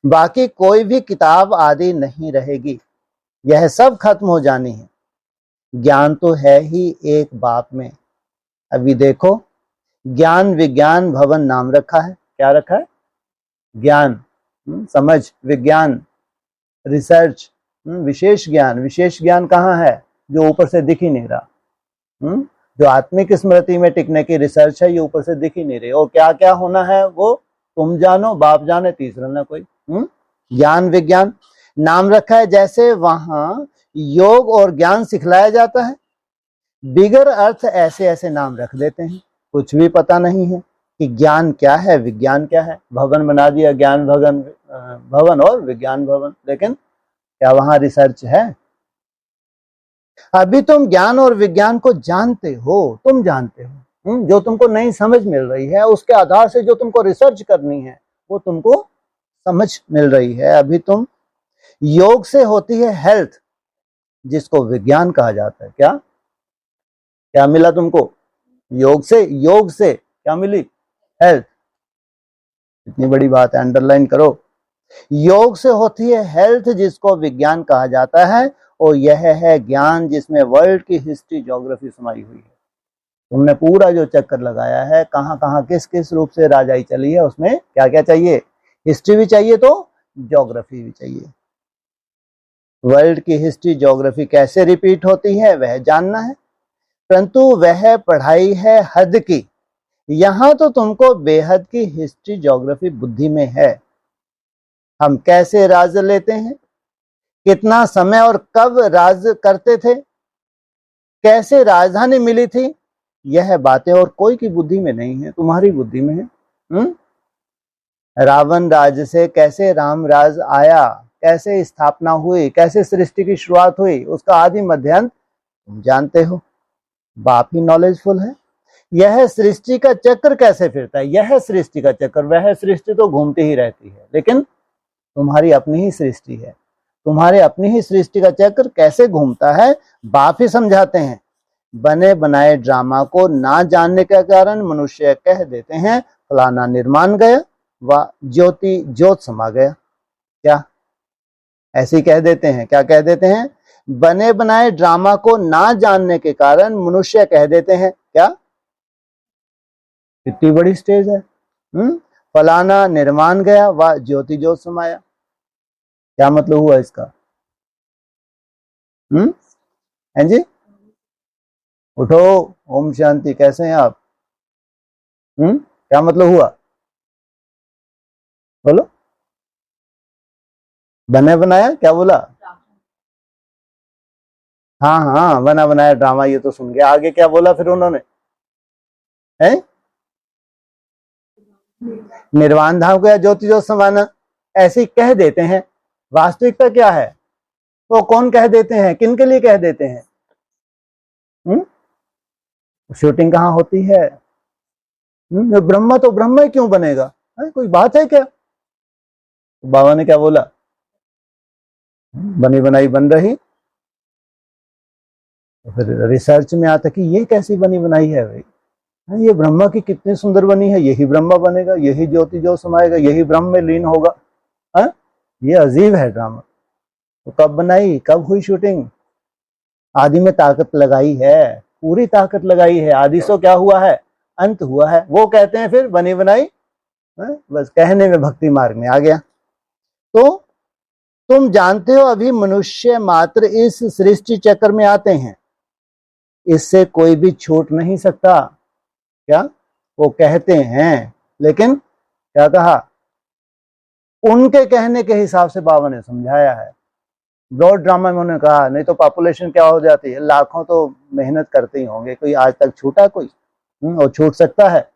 बाकी कोई भी किताब आदि नहीं रहेगी। यह सब खत्म हो जानी है। ज्ञान तो है ही एक बाप में। अभी देखो, ज्ञान विज्ञान भवन नाम रखा है। क्या रखा है? ज्ञान, समझ, विज्ञान, रिसर्च, विशेष ज्ञान। विशेष ज्ञान कहाँ है? जो ऊपर से दिख ही नहीं रहा। जो आत्मिक स्मृति में टिकने की रिसर्च है, ये ऊपर से दिख ही नहीं रही। और क्या क्या होना है वो तुम जानो, बाप जाने, तीसरा ना कोई। ज्ञान विज्ञान नाम रखा है, जैसे वहां योग और ज्ञान सिखलाया जाता है। बिगर अर्थ ऐसे ऐसे नाम रख देते हैं, कुछ भी पता नहीं है कि ज्ञान क्या है, विज्ञान क्या है। भवन बना दिया, ज्ञान भवन और विज्ञान भवन, लेकिन क्या वहां रिसर्च है? अभी तुम ज्ञान और विज्ञान को जानते हो, तुम जानते हो। जो तुमको नई समझ मिल रही है, उसके आधार से जो तुमको रिसर्च करनी है वो तुमको समझ मिल रही है। अभी तुम योग से होती है हेल्थ, जिसको विज्ञान कहा जाता है। क्या क्या मिला तुमको? योग से क्या मिली? हेल्थ। इतनी बड़ी बात है, अंडरलाइन करो। योग से होती है हेल्थ, जिसको विज्ञान कहा जाता है, और यह है ज्ञान जिसमें वर्ल्ड की हिस्ट्री ज्योग्राफी समाई हुई है। तुमने पूरा जो चक्कर लगाया है, कहाँ कहाँ किस किस रूप से राजाई चली है, उसमें क्या क्या चाहिए? हिस्ट्री भी चाहिए तो ज्योग्राफी भी चाहिए। वर्ल्ड की हिस्ट्री ज्योग्राफी कैसे रिपीट होती है वह जानना है, परंतु वह पढ़ाई है हद की। यहां तो तुमको बेहद की हिस्ट्री ज्योग्राफी बुद्धि में है। हम कैसे राज लेते हैं, कितना समय और कब राज करते थे, कैसे राजधानी मिली थी, यह बातें और कोई की बुद्धि में नहीं है, तुम्हारी बुद्धि में है। रावण राज से कैसे राम राज आया, कैसे स्थापना हुई, कैसे सृष्टि की शुरुआत हुई, उसका आदि मध्यांत तुम जानते हो। बाप ही नॉलेजफुल है। यह सृष्टि का चक्र कैसे फिरता है, यह सृष्टि का चक्र, वह सृष्टि तो घूमती ही रहती है, लेकिन तुम्हारी अपनी ही सृष्टि है। तुम्हारे अपनी ही सृष्टि का चक्र कैसे घूमता है, बाप ही समझाते हैं। बने बनाए ड्रामा को ना जानने के कारण मनुष्य कह देते हैं फलाना निर्माण गया व ज्योति ज्योत समा गया। क्या ऐसे ही कह देते हैं? क्या कह देते हैं? बने बनाए ड्रामा को ना जानने के कारण मनुष्य कह देते हैं क्या? कितनी बड़ी स्टेज है। फलाना निर्माण गया व ज्योति ज्योत समाया। क्या मतलब हुआ इसका? हैं जी? उठो, ओम शांति। कैसे हैं आप? क्या मतलब हुआ? बोलो। बने बनाया क्या बोला? हाँ हाँ, बना बनाया ड्रामा, ये तो सुन गया। आगे क्या बोला फिर उन्होंने? है निर्वाण धाम गया ज्योति ज्योत समाना, ऐसे ही कह देते हैं। वास्तविकता क्या है? वो कौन कह देते हैं, किन के लिए कह देते हैं? शूटिंग कहाँ होती है? ब्रह्मा तो ब्रह्मा ही क्यों बनेगा? कोई बात है क्या? बाबा ने क्या बोला? बनी बनाई बन रही। तो फिर रिसर्च में आता कि ये कैसी बनी बनाई है भाई, ये ब्रह्मा की कितनी सुंदर बनी है, यही ब्रह्मा बनेगा, यही ज्योति जो समाएगा, यही ब्रह्म में लीन होगा। ये अजीब है ड्रामा। तो कब बनाई, कब हुई शूटिंग? आदि में ताकत लगाई है, पूरी ताकत लगाई है। आदि से क्या हुआ है? अंत हुआ है। वो कहते हैं फिर बनी बनाई, बस कहने में भक्ति मार्ग में आ गया। तो तुम जानते हो अभी मनुष्य मात्र इस सृष्टि चक्र में आते हैं, इससे कोई भी छूट नहीं सकता। क्या वो कहते हैं, लेकिन क्या कहा? उनके कहने के हिसाब से बाबा ने समझाया है। ब्रॉड ड्रामा में उन्होंने कहा, नहीं तो पॉपुलेशन क्या हो जाती है, लाखों तो मेहनत करते ही होंगे, कोई आज तक छूटा कोई? और छूट सकता है?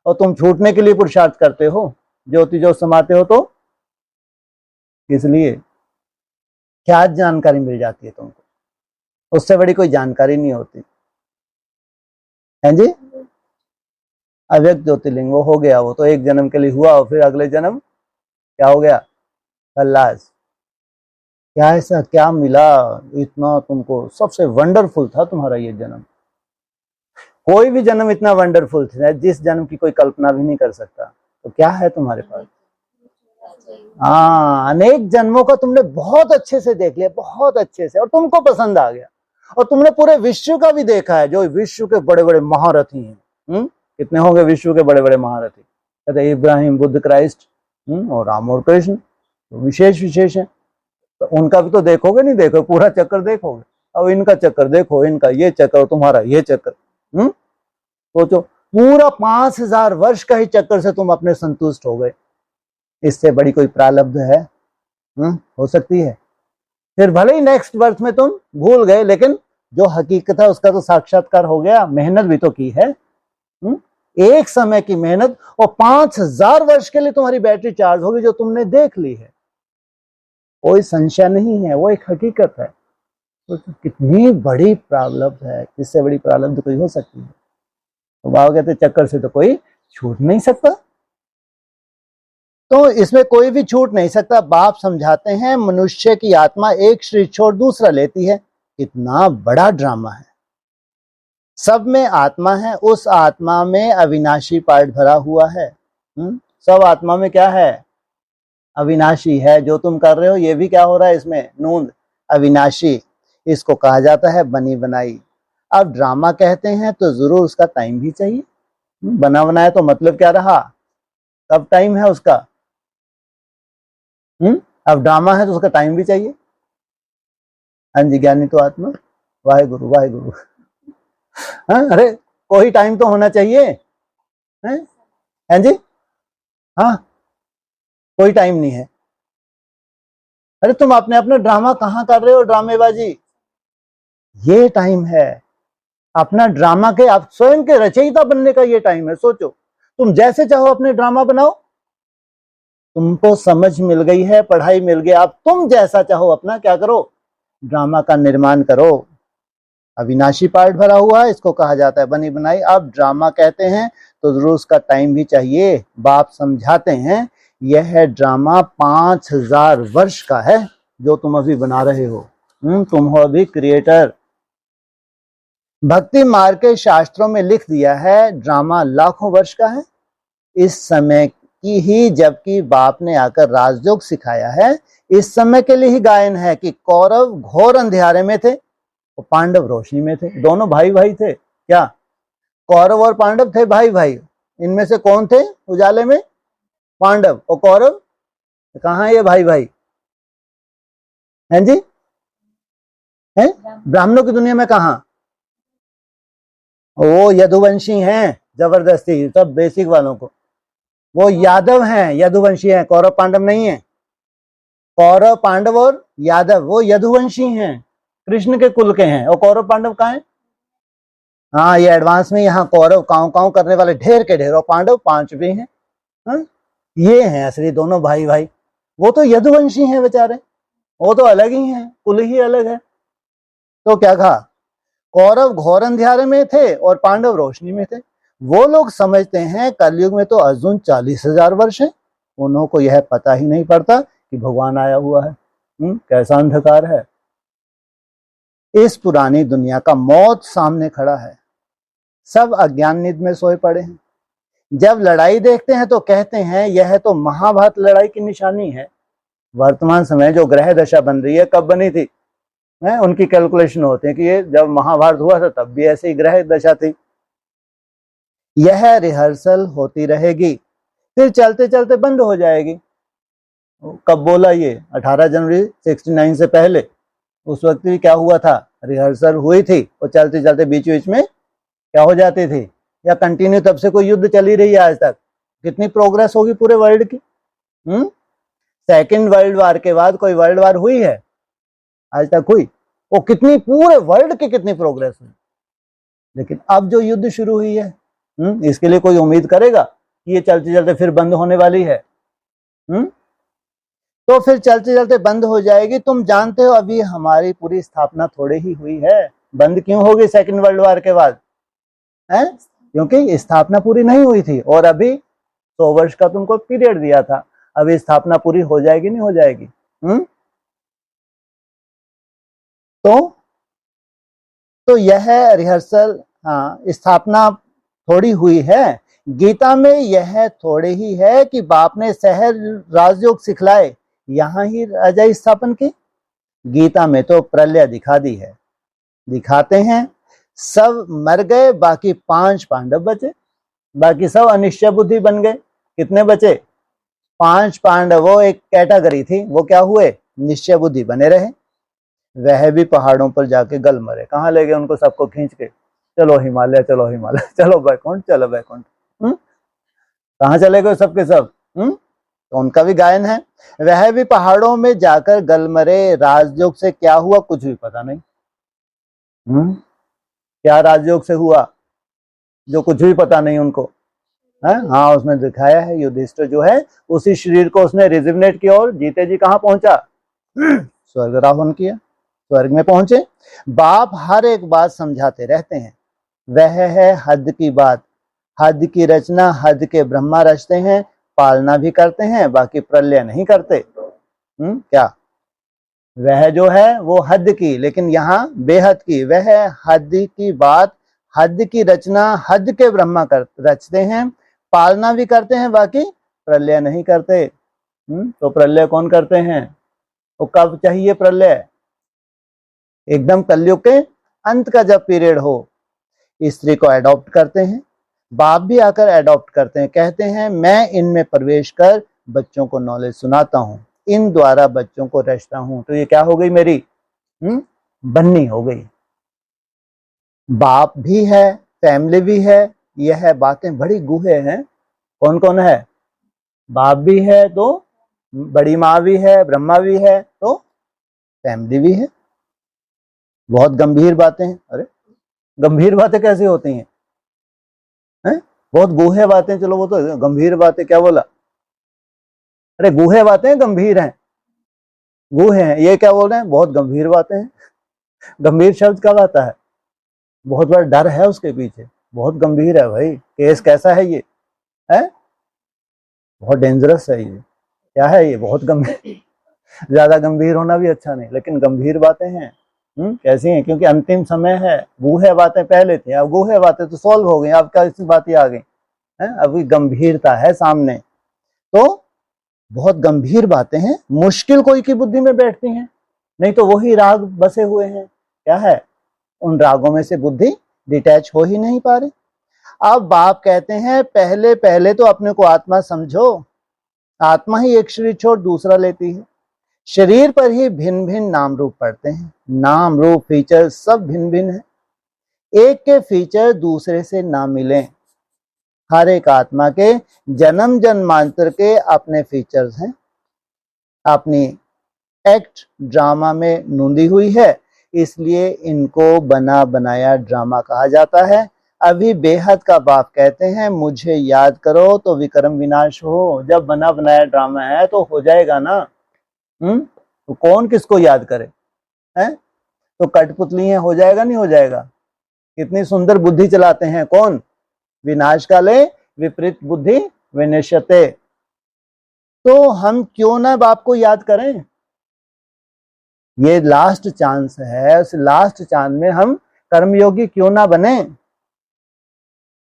और तुम छूटने के लिए पुरुषार्थ करते हो, ज्योति जो समाते हो, तो इसलिए क्या जानकारी मिल जाती है तुमको, उससे बड़ी कोई जानकारी नहीं होती है जी। अव्यक्त ज्योतिर्लिंग वो हो गया, वो तो एक जन्म के लिए हुआ और फिर अगले जन्म क्या हो गया, खल्लास। क्या ऐसा क्या मिला इतना तुमको, सबसे वंडरफुल था तुम्हारा ये जन्म। कोई भी जन्म इतना वंडरफुल था जिस जन्म की कोई कल्पना भी नहीं कर सकता। तो क्या है तुम्हारे पास, हाँ, अनेक जन्मों का तुमने बहुत अच्छे से देख लिया, बहुत अच्छे से, और तुमको पसंद आ गया। और तुमने पूरे विश्व का भी देखा है, जो विश्व के बड़े बड़े महारथी हैं। कितने होंगे विश्व के बड़े बड़े महारथी, कहते इब्राहिम, बुद्ध, क्राइस्ट, और राम और कृष्ण, तो विशेष विशेष है। तो उनका भी तो देखोगे, नहीं देखो पूरा चक्कर देखोगे। अब इनका चक्कर देखो, इनका ये चक्कर, तुम्हारा ये चक्कर। सोचो पूरा 5000 वर्ष का ही चक्कर से तुम अपने संतुष्ट हो गए। इससे बड़ी कोई प्रारब्ध है हो सकती है। फिर भले ही नेक्स्ट बर्थ में तुम भूल गए, लेकिन जो हकीकत है उसका तो साक्षात्कार हो गया। मेहनत भी तो की है, एक समय की मेहनत, और 5000 वर्ष के लिए तुम्हारी बैटरी चार्ज होगी, जो तुमने देख ली है। कोई संशय नहीं है, वो एक हकीकत है। तो कितनी बड़ी प्रारब्ध है, इससे बड़ी प्रारब्ध कोई हो सकती है? तो बाबा कहते चक्कर से तो कोई छूट नहीं सकता। तो इसमें कोई भी छूट नहीं सकता। बाप समझाते हैं मनुष्य की आत्मा एक शरीर छोड़ दूसरा लेती है। कितना बड़ा ड्रामा है। सब में आत्मा है, उस आत्मा में अविनाशी पार्ट भरा हुआ है। सब आत्मा में क्या है, अविनाशी है। जो तुम कर रहे हो ये भी क्या हो रहा है, इसमें नूंद अविनाशी। इसको कहा जाता है बनी बनाई। अब ड्रामा कहते हैं तो जरूर उसका टाइम भी चाहिए। बना बनाया तो मतलब क्या रहा, कब टाइम है उसका। अब ड्रामा है तो उसका टाइम भी चाहिए। हाँ जी, ज्ञानी तो आत्मा, वाहे गुरु वाहे गुरु। हाँ, अरे कोई टाइम तो होना चाहिए। हाँ जी, हाँ, कोई टाइम नहीं है। अरे तुम अपने अपने ड्रामा कहाँ कर रहे हो, ड्रामेबाजी। ये टाइम है अपना ड्रामा के, आप स्वयं के रचयिता बनने का ये टाइम है। सोचो तुम जैसे चाहो अपने ड्रामा बनाओ। तुमको समझ मिल गई है, पढ़ाई मिल गई, आप तुम जैसा चाहो अपना क्या करो, ड्रामा का निर्माण करो। अविनाशी पार्ट भरा हुआ है, इसको कहा जाता है बनी बनाई। अब ड्रामा कहते हैं तो जरूर उसका टाइम भी चाहिए। बाप समझाते हैं यह ड्रामा 5000 वर्ष का है जो तुम अभी बना रहे हो। तुम हो अभी क्रिएटर। भक्ति मार्ग के शास्त्रों में लिख दिया है ड्रामा लाखों वर्ष का है। इस समय की ही, जबकि बाप ने आकर राजयोग सिखाया है, इस समय के लिए ही गायन है कि कौरव घोर अंधेरे में थे और पांडव रोशनी में थे। दोनों भाई भाई थे क्या, कौरव और पांडव थे भाई भाई। इनमें से कौन थे उजाले में, पांडव। और कौरव कहाँ है ये भाई भाई, हैं जी, हैं ब्राह्मणों की दुनिया में कहाँ, वो यदुवंशी हैं जबरदस्ती, सब बेसिक वालों को। वो यादव हैं, यदुवंशी हैं, कौरव पांडव नहीं है। कौरव पांडव और यादव वो यदुवंशी हैं, कृष्ण के कुल के हैं। और कौरव पांडव कहाँ हैं, हाँ ये एडवांस में यहाँ कौरव काव काव करने वाले ढेर के ढेर, और पांडव 5 भी हैं। हाँ? ये हैं असली दोनों भाई भाई। वो तो यदुवंशी हैं बेचारे, वो तो अलग ही हैं, कुल ही अलग है। तो क्या कहा, कौरव घोर अंधेरे में थे और पांडव रोशनी में थे। वो लोग समझते हैं कलयुग में तो अर्जुन 40,000 वर्ष है। उन्हों को यह पता ही नहीं पड़ता कि भगवान आया हुआ है। कैसा अंधकार है। इस पुरानी दुनिया का मौत सामने खड़ा है। सब अज्ञान निद्र में सोए पड़े हैं। जब लड़ाई देखते हैं तो कहते हैं यह तो महाभारत लड़ाई की निशानी है। वर्तमान समय जो ग्रह दशा बन रही है, कब बनी थी, उनकी कैलकुलेशन होते हैं कि ये जब महाभारत हुआ था तब भी ऐसी ग्रह दशा थी। यह रिहर्सल होती रहेगी, फिर चलते चलते बंद हो जाएगी। कब बोला ये, 18 जनवरी 69 से पहले। उस वक्त भी क्या हुआ था, रिहर्सल हुई थी और चलते चलते बीच बीच में क्या हो जाती थी, या कंटिन्यू तब से कोई युद्ध चली रही है आज तक। कितनी प्रोग्रेस होगी पूरे वर्ल्ड की। सेकेंड वर्ल्ड वार के बाद कोई वर्ल्ड वार हुई है आज तक, हुई? वो कितनी पूरे वर्ल्ड की कितनी प्रोग्रेस हुई। लेकिन अब जो युद्ध शुरू हुई है, इसके लिए कोई उम्मीद करेगा कि ये चलते चलते फिर बंद होने वाली है? तो फिर चलते चलते बंद हो जाएगी। तुम जानते हो अभी हमारी पूरी स्थापना थोड़े ही हुई है, बंद क्यों होगी सेकंड वर्ल्ड वॉर के बाद है? क्योंकि स्थापना पूरी नहीं हुई थी, और अभी 100 वर्ष का तुमको पीरियड दिया था, अभी स्थापना पूरी हो जाएगी नहीं हो जाएगी? तो यह रिहर्सल, हाँ, स्थापना थोड़ी हुई है। गीता में यह थोड़े ही है कि बाप ने सहज राजयोग सिखलाए, यहां ही राजा स्थापन की। गीता में तो प्रलय दिखा दी है, दिखाते हैं सब मर गए, बाकी 5 पांडव बचे, बाकी सब अनिश्चय बुद्धि बन गए। कितने बचे? 5 पांडव, वो एक कैटेगरी थी, वो क्या हुए? निश्चय बुद्धि बने रहे। वह भी पहाड़ों पर जाके गल मरे। कहाँ ले गए उनको? सबको खींच के, चलो हिमालय, चलो हिमालय, चलो बैकुंठ, चलो बैकुंठ। कहाँ चले गए सबके सब? तो उनका भी गायन है, वह भी पहाड़ों में जाकर गल मरे। राजयोग से क्या हुआ कुछ भी पता नहीं। क्या राजयोग से हुआ जो कुछ भी पता नहीं उनको है? हाँ, उसमें दिखाया है युधिष्ठिर जो है उसी शरीर को उसने रिजिवनेट किया और जीते जी कहाँ पहुंचा? स्वर्गारोहण किया, स्वर्ग में पहुंचे। बाप हर एक बात समझाते रहते हैं, वह है हद की बात, हद की रचना हद के ब्रह्मा रचते हैं, पालना भी करते हैं, बाकी प्रलय नहीं करते। क्या? वह जो है वो हद की, लेकिन यहाँ बेहद की। वह हद की बात, हद की रचना हद के ब्रह्मा रचते हैं, पालना भी करते हैं, बाकी प्रलय नहीं करते। तो प्रलय कौन करते हैं? वो कब चाहिए प्रलय? एकदम कलयुग के अंत का जब पीरियड हो। स्त्री को एडॉप्ट करते हैं, बाप भी आकर एडॉप्ट करते हैं, कहते हैं मैं इनमें प्रवेश कर बच्चों को नॉलेज सुनाता हूँ, इन द्वारा बच्चों को रचता हूँ। तो ये क्या हो गई? मेरी बन्नी हो गई। बाप भी है, फैमिली भी है, यह बातें बड़ी गूढ़ हैं। कौन कौन है? बाप भी है तो बड़ी माँ भी है, ब्रह्मा भी है तो फैमिली भी है। बहुत गंभीर बातें हैं। अरे गंभीर बातें कैसी होती हैं? बहुत गूढ़ बातें, चलो वो तो गंभीर बातें क्या बोला? अरे गूढ़ बातें गंभीर हैं, गूढ़ हैं, ये क्या बोल रहे हैं? बहुत गंभीर बातें हैं। गंभीर शब्द कब आता है? बहुत बड़ा डर है उसके पीछे, बहुत गंभीर है भाई, केस कैसा है ये? है बहुत डेंजरस है ये। क्या है ये? बहुत गंभीर। ज्यादा गंभीर होना भी अच्छा नहीं, लेकिन गंभीर बातें हैं। कैसी हैं? क्योंकि अंतिम समय है। गूढ़ बातें पहले थी, अब गूढ़ बातें तो सॉल्व हो गई, अब क्या इसी बातें आ गई है? अभी गंभीरता है सामने। तो बहुत गंभीर बातें हैं, मुश्किल कोई की बुद्धि में बैठती हैं, नहीं तो वही राग बसे हुए हैं। क्या है? उन रागों में से बुद्धि डिटैच हो ही नहीं पा रही। अब बाप कहते हैं पहले पहले तो अपने को आत्मा समझो, आत्मा ही एक शरीर छोड़ दूसरा लेती है, शरीर पर ही भिन्न भिन्न नाम रूप पड़ते हैं, नाम रूप फीचर सब भिन्न भिन्न है, एक के फीचर दूसरे से ना मिले। हर एक आत्मा के जन्म जन्मांतर के अपने फीचर्स हैं, अपनी एक्ट ड्रामा में नूंदी हुई है, इसलिए इनको बना बनाया ड्रामा कहा जाता है। अभी बेहद का बाप कहते हैं मुझे याद करो तो विक्रम विनाश हो। जब बना बनाया ड्रामा है तो हो जाएगा ना। तो कौन किसको याद करे? हैं? तो कठपुतली है, हो जाएगा नहीं हो जाएगा? कितनी सुंदर बुद्धि चलाते हैं, कौन? विनाश काले विपरीत बुद्धि विनश्यते। तो हम क्यों ना बाप को याद करें? ये लास्ट चांस है, उस लास्ट चांस में हम कर्मयोगी क्यों ना बने?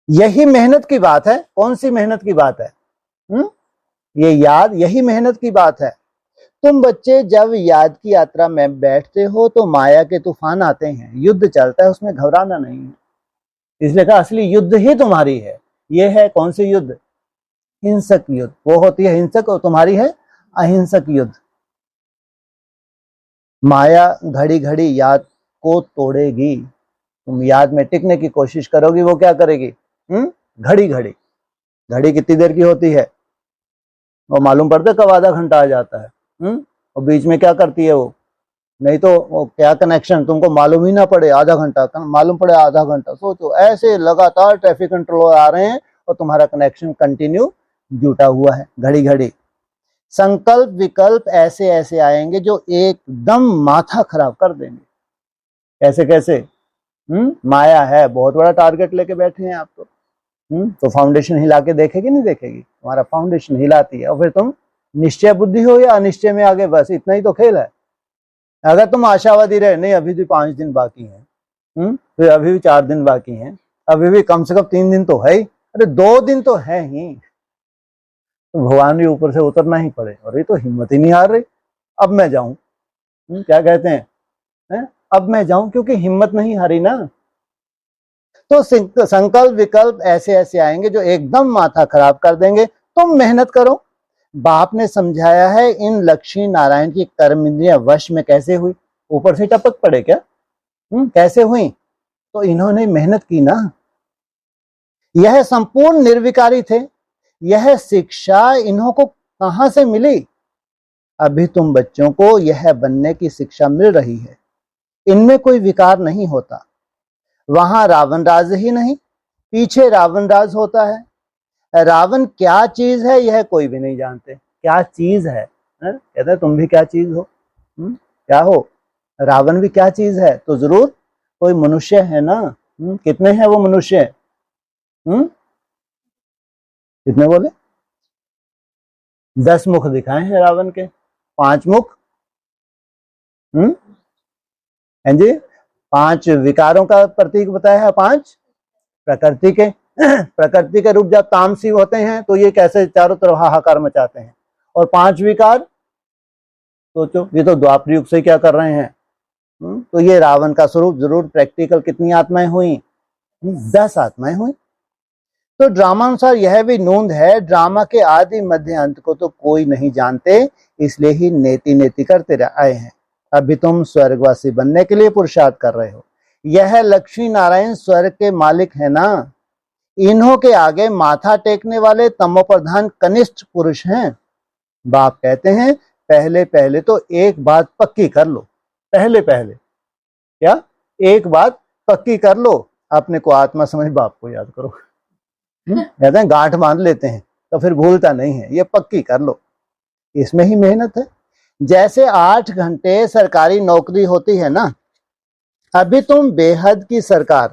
यही मेहनत की बात है। कौन सी मेहनत की बात है? ये याद, यही मेहनत की बात है। तुम बच्चे जब याद की यात्रा में बैठते हो तो माया के तूफान आते हैं, युद्ध चलता है, उसमें घबराना नहीं है। इसलिए कहा असली युद्ध ही तुम्हारी है। ये है कौन सी युद्ध? हिंसक युद्ध। वो होती है हिंसक और तुम्हारी है अहिंसक युद्ध। माया घड़ी घड़ी याद को तोड़ेगी, तुम याद में टिकने की कोशिश करोगी, वो क्या करेगी? घड़ी घड़ी। घड़ी कितनी देर की होती है? वो मालूम पड़ता है कब आधा घंटा आ जाता है। और बीच में क्या करती है वो? नहीं तो वो क्या कनेक्शन तुमको मालूम ही ना पड़े, आधा घंटा मालूम पड़े, आधा घंटा। सोचो ऐसे लगातार ट्रैफिक कंट्रोलर आ रहे हैं और तुम्हारा कनेक्शन कंटिन्यू जुटा हुआ है घड़ी घड़ी। संकल्प विकल्प ऐसे ऐसे आएंगे जो एकदम माथा खराब कर देंगे। कैसे कैसे? माया है, बहुत बड़ा टारगेट लेके बैठे हैं आप तो फाउंडेशन हिला के देखेगी नहीं देखेगी? तुम्हारा फाउंडेशन हिलाती है और फिर तुम निश्चय बुद्धि हो या अनिश्चय में आगे, बस इतना ही तो खेल है। अगर तुम आशावादी रहे, नहीं अभी भी 5 दिन बाकी है, फिर अभी भी 4 दिन बाकी हैं, अभी भी कम से कम 3 दिन तो है ही, अरे 2 दिन तो है ही, तो भगवान भी ऊपर से उतरना ही पड़े। अरे तो हिम्मत ही नहीं हार रही, अब मैं जाऊं, क्या कहते हैं, अब मैं जाऊं, क्योंकि हिम्मत नहीं हारी ना। तो संकल्प विकल्प ऐसे ऐसे आएंगे जो एकदम माथा खराब कर देंगे। तुम मेहनत करो। बाप ने समझाया है इन लक्ष्मी नारायण की कर्म इंद्रियां वश में कैसे हुई। ऊपर से टपक पड़े क्या? कैसे हुई? तो इन्होंने मेहनत की ना। यह संपूर्ण निर्विकारी थे। यह शिक्षा इन्हों को कहां से मिली? अभी तुम बच्चों को यह बनने की शिक्षा मिल रही है। इनमें कोई विकार नहीं होता। वहां रावण राज ही नहीं, पीछे रावण राज होता है। रावण क्या चीज है यह कोई भी नहीं जानते। क्या चीज है? कहते तुम भी क्या चीज हो? क्या हो? रावण भी क्या चीज है? तो जरूर कोई मनुष्य है ना। कितने हैं वो मनुष्य? कितने बोले? 10 मुख दिखाए हैं रावण के, 5 मुख। हैं जी, 5 विकारों का प्रतीक बताया है, 5 प्रकृति के। प्रकृति के रूप जब तामसी होते हैं तो ये कैसे चारों तरफ हाहाकार मचाते हैं। और 5 विकार, सोचो, ये तो द्वापर युग से क्या कर रहे हैं। तो ये रावण का स्वरूप जरूर प्रैक्टिकल कितनी आत्माएं हुई? 10 आत्माएं हुई। तो ड्रामा अनुसार यह भी नूंद है, ड्रामा के आदि मध्य अंत को तो कोई नहीं जानते, इसलिए ही नेति नेति करते आए हैं। अभी तुम स्वर्गवासी बनने के लिए पुरुषार्थ कर रहे हो। यह लक्ष्मी नारायण स्वर्ग के मालिक है ना। इन्हों के आगे माथा टेकने वाले तमो प्रधान कनिष्ठ पुरुष हैं। बाप कहते हैं पहले पहले तो एक बात पक्की कर लो। पहले पहले क्या? एक बात पक्की कर लो। अपने को आत्मा समझ बाप को याद करो। कहते हैं गांठ बांध लेते हैं तो फिर भूलता नहीं है, ये पक्की कर लो। इसमें ही मेहनत है। जैसे 8 घंटे सरकारी नौकरी होती है ना, अभी तुम बेहद की सरकार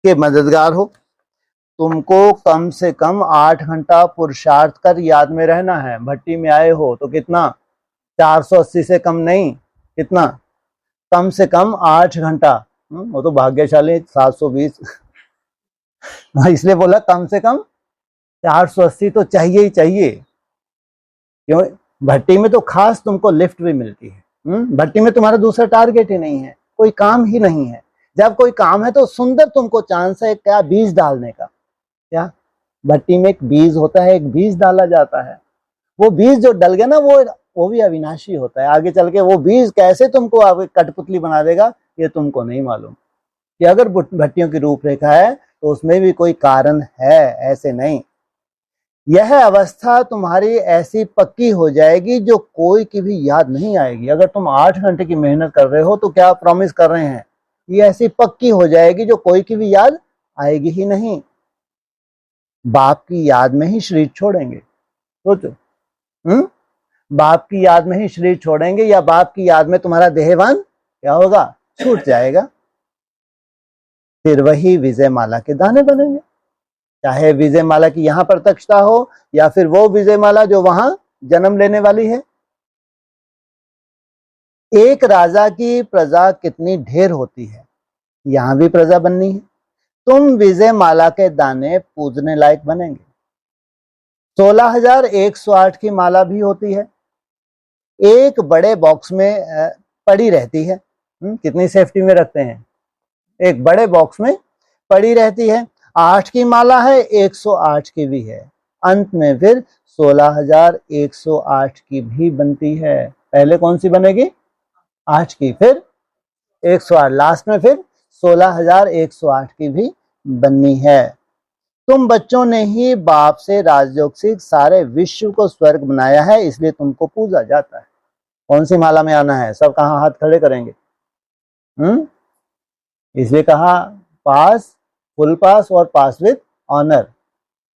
के मददगार हो। तुमको कम से कम 8 घंटा पुरुषार्थ कर याद में रहना है। भट्टी में आए हो तो कितना? 480 से कम नहीं, कितना? कम से कम 8 घंटा। वो तो भाग्यशाली 720। इसलिए बोला कम से कम 480 तो चाहिए ही चाहिए। क्यों? भट्टी में तो खास तुमको लिफ्ट भी मिलती है। भट्टी में तुम्हारा दूसरा टारगेट ही नहीं है, कोई काम ही नहीं है। जब कोई काम है तो सुंदर तुमको चांस है क्या? बीज डालने का। क्या? भट्टी में एक बीज होता है, एक बीज डाला जाता है। वो बीज जो डल गया ना, वो भी अविनाशी होता है। आगे चल के वो बीज कैसे तुमको आगे कठपुतली बना देगा ये तुमको नहीं मालूम। कि अगर भट्टियों की रूपरेखा है तो उसमें भी कोई कारण है, ऐसे नहीं। यह अवस्था तुम्हारी ऐसी पक्की हो जाएगी जो कोई की भी याद नहीं आएगी। अगर तुम 8 घंटे की मेहनत कर रहे हो तो क्या प्रॉमिस कर रहे हैं? ये ऐसी पक्की हो जाएगी जो कोई की भी याद आएगी ही नहीं। बाप की याद में ही शरीर छोड़ेंगे। सोचो, बाप की याद में ही शरीर छोड़ेंगे या बाप की याद में तुम्हारा देहवान क्या होगा? छूट जाएगा। फिर वही विजय माला के दाने बनेंगे। चाहे विजय माला की यहां प्रत्यक्षता हो या फिर वो विजय माला जो वहां जन्म लेने वाली है। एक राजा की प्रजा कितनी ढेर होती है, यहां भी प्रजा बननी है। तुम विजय माला के दाने पूजने लायक बनेंगे। 16,108 की माला भी होती है, एक बड़े बॉक्स में पड़ी रहती है। कितनी सेफ्टी में रखते हैं? एक बड़े बॉक्स में पड़ी रहती है। 8 की माला है, 108 की भी है। अंत में फिर 16,108 की भी बनती है। पहले कौन सी बनेगी? 8 की, फिर 108, लास्ट में फिर 16,108 की भी बननी है। तुम बच्चों ने ही बाप से राजयोग से सारे विश्व को स्वर्ग बनाया है, इसलिए तुमको पूजा जाता है। कौन सी माला में आना है? सब कहाँ हाथ खड़े करेंगे? इसलिए कहा पास, फुल पास और पास विद ऑनर।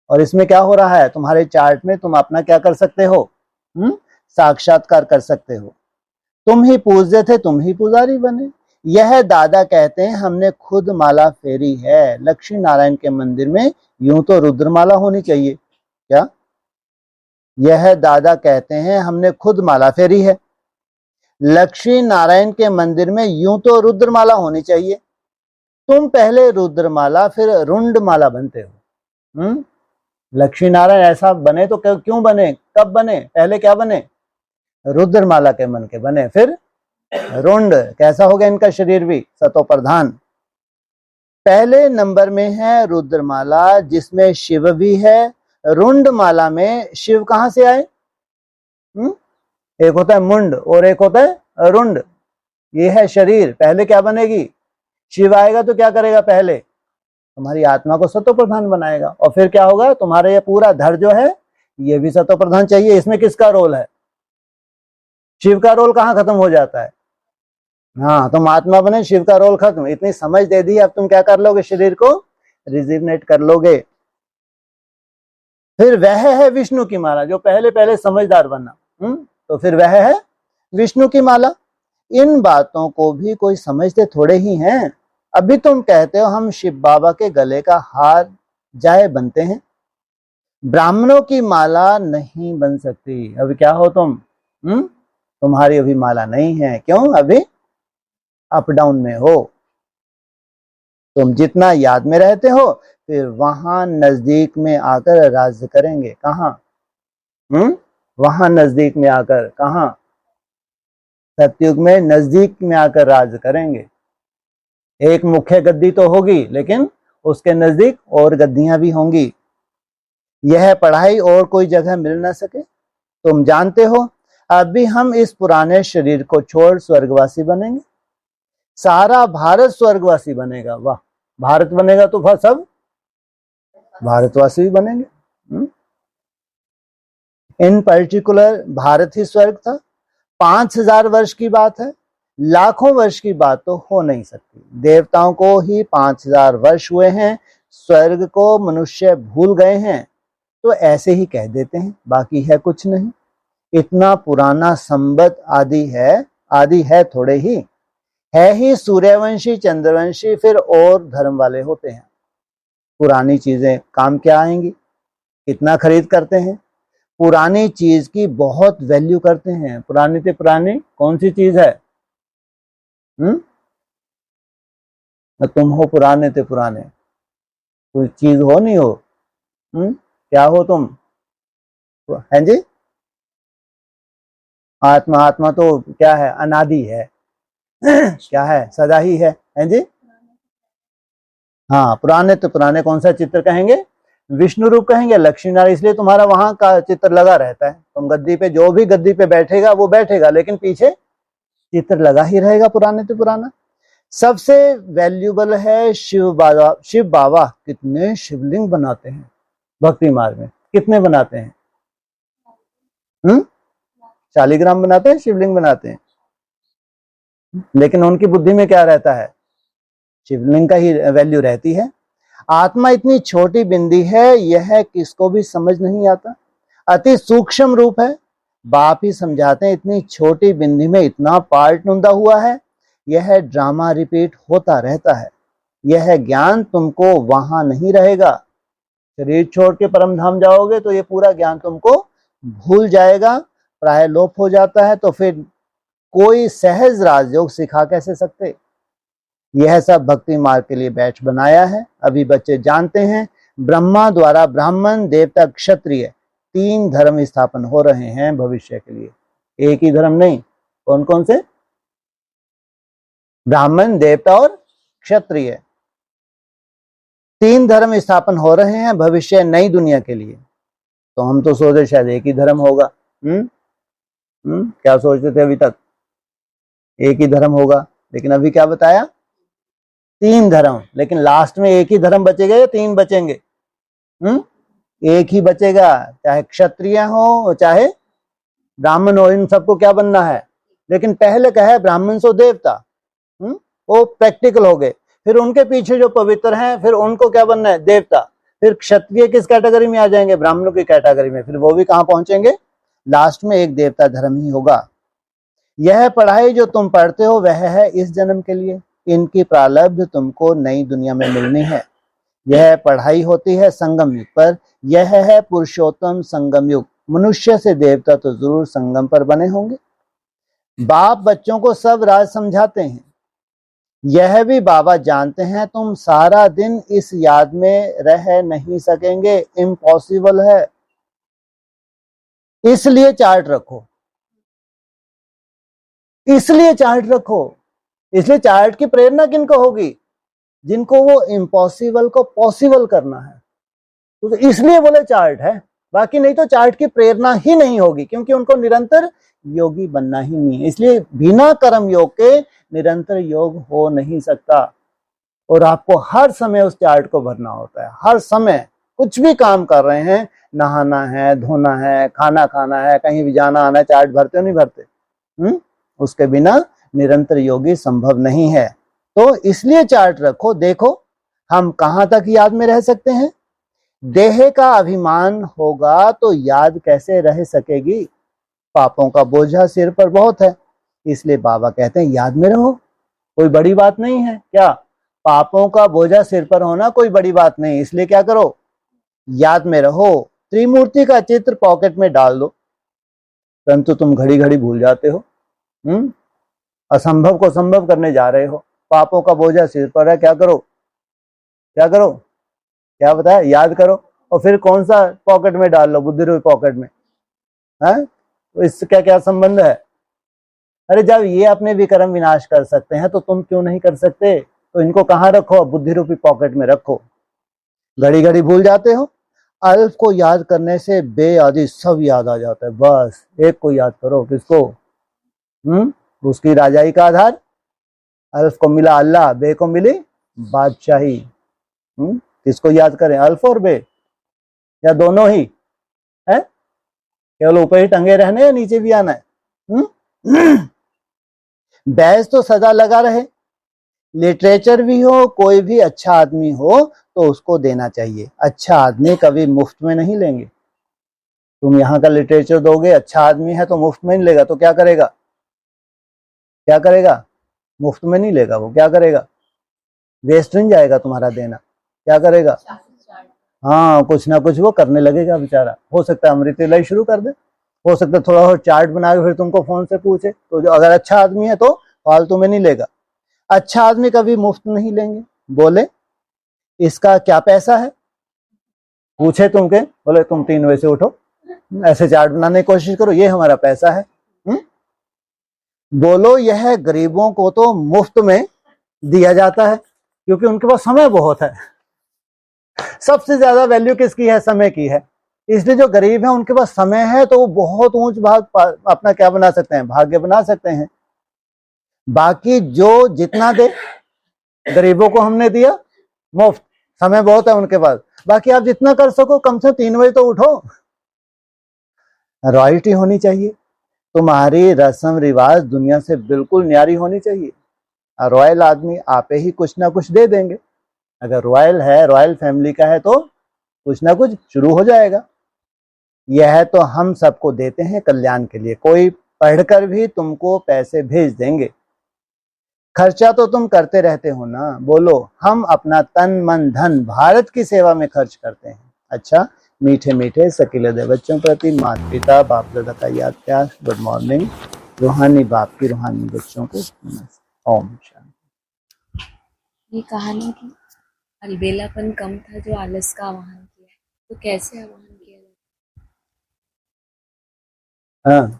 और इसमें क्या हो रहा है, तुम्हारे चार्ट में तुम अपना क्या कर सकते हो, साक्षात्कार कर सकते हो। तुम ही पूज्य थे, तुम ही पुजारी बने। यह दादा कहते हैं हमने खुद माला फेरी है। लक्ष्मी नारायण के मंदिर में यूं तो रुद्रमाला होनी चाहिए, क्या? यह दादा कहते हैं हमने खुद माला फेरी है। लक्ष्मी नारायण के मंदिर में यूं तो रुद्रमाला होनी चाहिए। तुम पहले रुद्रमाला फिर रुंडमाला बनते हो। लक्ष्मी नारायण ऐसा बने तो क्यों बने, कब बने, पहले क्या बने, रुद्रमाला के मन के बने, फिर रुंड। कैसा हो गया इनका शरीर भी, सतो प्रधान। पहले नंबर में है रुद्रमाला जिसमें शिव भी है। रुंडमाला में शिव कहां से आए? एक होता है मुंड और एक होता है रुंड। ये है शरीर। पहले क्या बनेगी, शिव आएगा तो क्या करेगा, पहले तुम्हारी आत्मा को सतो प्रधान बनाएगा और फिर क्या होगा, तुम्हारा ये पूरा धड़ जो है ये भी सतो प्रधान चाहिए। इसमें किसका रोल है, शिव का रोल कहाँ खत्म हो जाता है? हाँ, तुम आत्मा बने, शिव का रोल खत्म। इतनी समझ दे दी, अब तुम क्या कर लोगे, शरीर को रिजिवनेट कर लोगे। फिर वह है विष्णु की माला, जो पहले पहले समझदार बना। तो फिर वह है विष्णु की माला। इन बातों को भी कोई समझते थोड़े ही हैं। अभी तुम कहते हो हम शिव बाबा के गले का हार जाए बनते हैं। ब्राह्मणों की माला नहीं बन सकती। अभी क्या हो तुम, तुम्हारी अभी माला नहीं है। क्यों? अभी अप डाउन में हो। तुम जितना याद में रहते हो फिर वहां नजदीक में आकर राज्य करेंगे। कहाँ? वहां नजदीक में आकर, कहाँ? सतयुग में नजदीक में आकर राज करेंगे। एक मुख्य गद्दी तो होगी लेकिन उसके नजदीक और गद्दियां भी होंगी। यह पढ़ाई और कोई जगह मिल ना सके। तुम जानते हो अभी हम इस पुराने शरीर को छोड़ स्वर्गवासी बनेंगे। सारा भारत स्वर्गवासी बनेगा। वाह, भारत बनेगा तो फिर सब भारतवासी भी बनेंगे। इन पर्टिकुलर भारत ही स्वर्ग था। 5000 वर्ष की बात है, लाखों वर्ष की बात तो हो नहीं सकती। देवताओं को ही 5000 वर्ष हुए हैं, स्वर्ग को मनुष्य भूल गए हैं तो ऐसे ही कह देते हैं, बाकी है कुछ नहीं। इतना पुराना संबत आदि है थोड़े ही, है ही सूर्यवंशी चंद्रवंशी, फिर और धर्म वाले होते हैं। पुरानी चीजें काम क्या आएंगी, कितना खरीद करते हैं। पुरानी चीज की बहुत वैल्यू करते हैं। पुरानी से पुरानी कौन सी चीज है? तुम हो पुराने से पुराने, कोई चीज हो नहीं हो? क्या हो तुम? हैं जी? आत्मा तो क्या है, अनादि है। क्या है, सदा ही है। हैं जी? हाँ, पुराने तो पुराने कौन सा चित्र कहेंगे? विष्णु रूप कहेंगे, लक्ष्मी नारायण। इसलिए तुम्हारा वहां का चित्र लगा रहता है। तुम गद्दी पे, जो भी गद्दी पे बैठेगा वो बैठेगा लेकिन पीछे चित्र लगा ही रहेगा पुराने से पुराना। सबसे वैल्यूबल है शिव बाबा। शिव बाबा कितने शिवलिंग बनाते हैं भक्ति मार्ग में, कितने बनाते हैं? 40 ग्राम बनाते हैं, शिवलिंग बनाते हैं। लेकिन उनकी बुद्धि में क्या रहता है, शिवलिंग का ही वैल्यू रहती है। आत्मा इतनी छोटी बिंदी है, यह किसको भी समझ नहीं आता। अति सूक्ष्म रूप है। बाप ही समझाते हैं, इतनी छोटी बिंदी में इतना पार्ट नुंदा हुआ है। यह ड्रामा रिपीट होता रहता है। यह ज्ञान तुमको वहां नहीं रहेगा। शरीर छोड़ के परम धाम जाओगे तो ये पूरा ज्ञान तुमको भूल जाएगा, प्राय लोप हो जाता है। तो फिर कोई सहज राजयोग सिखा कैसे सकते। यह सब भक्ति मार्ग के लिए बैच बनाया है। अभी बच्चे जानते हैं ब्रह्मा द्वारा ब्राह्मण देवता क्षत्रिय 3 धर्म स्थापन हो रहे हैं भविष्य के लिए। एक ही धर्म नहीं, कौन कौन से? ब्राह्मण देवता और क्षत्रिय 3 धर्म स्थापन हो रहे हैं भविष्य नई दुनिया के लिए। तो हम तो सोचे शायद एक ही धर्म होगा। क्या सोचते थे अभी तक? एक ही धर्म होगा, लेकिन अभी क्या बताया? 3 धर्म। लेकिन लास्ट में एक ही धर्म बचेगा या 3 बचेंगे? एक ही बचेगा, चाहे क्षत्रिय हो चाहे ब्राह्मण हो। इन सबको क्या बनना है? लेकिन पहले कहा है ब्राह्मण सो देवता, वो प्रैक्टिकल हो गए। फिर उनके पीछे जो पवित्र हैं फिर उनको क्या बनना है? देवता। फिर क्षत्रिय किस कैटेगरी में आ जाएंगे? ब्राह्मणों की कैटेगरी में। फिर वो भी कहाँ पहुंचेंगे? लास्ट में एक देवता धर्म ही होगा। यह पढ़ाई जो तुम पढ़ते हो वह है इस जन्म के लिए, इनकी प्रारब्ध तुमको नई दुनिया में मिलनी है। यह पढ़ाई होती है संगम युग पर, यह है पुरुषोत्तम संगम युग। मनुष्य से देवता तो जरूर संगम पर बने होंगे। बाप बच्चों को सब राज समझाते हैं, यह भी बाबा जानते हैं तुम सारा दिन इस याद में रह नहीं सकेंगे, इम्पॉसिबल है। इसलिए चार्ट रखो, इसलिए चार्ट रखो। इसलिए चार्ट की प्रेरणा किनको होगी? जिनको वो इम्पॉसिबल को पॉसिबल करना है, तो इसलिए बोले चार्ट है। बाकी नहीं तो चार्ट की प्रेरणा ही नहीं होगी, क्योंकि उनको निरंतर योगी बनना ही नहीं है। इसलिए बिना कर्म योग के निरंतर योग हो नहीं सकता। और आपको हर समय उस चार्ट को भरना होता है। हर समय कुछ भी काम कर रहे हैं, नहाना है, धोना है, खाना खाना है, कहीं भी जाना आना है, चार्ट भरते हो नहीं भरते? उसके बिना निरंतर योगी संभव नहीं है। तो इसलिए चार्ट रखो। देखो हम कहां तक याद में रह सकते हैं। देह का अभिमान होगा तो याद कैसे रह सकेगी? पापों का बोझा सिर पर बहुत है, इसलिए बाबा कहते हैं याद में रहो, कोई बड़ी बात नहीं है। क्या? पापों का बोझा सिर पर होना कोई बड़ी बात नहीं, इसलिए क्या करो? याद में रहो। त्रिमूर्ति का चित्र पॉकेट में डाल दो, परंतु तुम घड़ी घड़ी भूल जाते हो। असंभव को संभव करने जा रहे हो। पापों का बोझा सिर पर है, क्या करो? क्या करो? क्या बताया? याद करो। और फिर कौन सा पॉकेट में डाल लो? बुद्धि रूपी पॉकेट में है। तो इससे क्या क्या संबंध है? अरे जब ये अपने विक्रम विनाश कर सकते हैं तो तुम क्यों नहीं कर सकते? तो इनको कहाँ रखो? बुद्धि रूपी पॉकेट में रखो। घड़ी घड़ी भूल जाते हो। अल्फ को याद करने से बे आदि सब याद आ जाता है। बस एक को याद करो। किसको? उसकी राजाई का आधार। अल्फ को मिला अल्लाह, बे को मिली बादशाही। किसको याद करें? अल्फ और बे, या दोनों ही है? केवल ऊपर ही टंगे रहने या नीचे भी आना है? बैस तो सदा लगा रहे। लिटरेचर भी हो, कोई भी अच्छा आदमी हो तो उसको देना चाहिए। अच्छा आदमी कभी मुफ्त में नहीं लेंगे। तुम यहाँ का लिटरेचर दोगे, अच्छा आदमी है तो मुफ्त में नहीं लेगा, तो क्या करेगा? क्या करेगा? मुफ्त में नहीं लेगा, वो क्या करेगा? वेस्ट नहीं जाएगा तुम्हारा देना। क्या करेगा? हाँ, कुछ ना कुछ वो करने लगेगा बेचारा। हो सकता है अमृत इलाही शुरू कर दे, हो सकता है थोड़ा और चार्ट बना के फिर तुमको फोन से पूछे। तो जो अगर अच्छा आदमी है तो फालतू में नहीं लेगा। अच्छा आदमी कभी मुफ्त नहीं लेंगे। बोले इसका क्या पैसा है? पूछे तुमके, बोले तुम 3 बजे से उठो, ऐसे चार्ट बनाने की कोशिश करो, ये हमारा पैसा है। बोलो यह गरीबों को तो मुफ्त में दिया जाता है, क्योंकि उनके पास समय बहुत है। सबसे ज्यादा वैल्यू किसकी है? समय की है। इसलिए जो गरीब है उनके पास समय है, तो वो बहुत ऊंच भाग अपना क्या बना सकते हैं? भाग्य बना सकते हैं। बाकी जो जितना दे, गरीबों को हमने दिया मुफ्त, समय बहुत है उनके पास। बाकी आप जितना कर सको, कम से 3 बजे तो उठो। रॉयल्टी होनी चाहिए। तुम्हारी रस्म रिवाज दुनिया से बिल्कुल न्यारी होनी चाहिए। रॉयल आदमी आपे ही कुछ ना कुछ दे देंगे। अगर रॉयल है, रॉयल फैमिली का है, तो कुछ ना कुछ शुरू हो जाएगा। यह तो हम सबको देते हैं कल्याण के लिए। कोई पढ़कर भी तुमको पैसे भेज देंगे। खर्चा तो तुम करते रहते हो ना। बोलो हम अपना तन मन धन भारत की सेवा में खर्च करते हैं। अच्छा, मीठे मीठे सकीले बच्चों प्रति माता पिता बाप दादा का याद प्यार। Good morning. रूहानी बाप की रूहानी बच्चों को ओम शांति। ये कहानी की अलबेलापन कम था जो आलस का आवाहन किया, तो कैसे आवाहन किया? हाँ,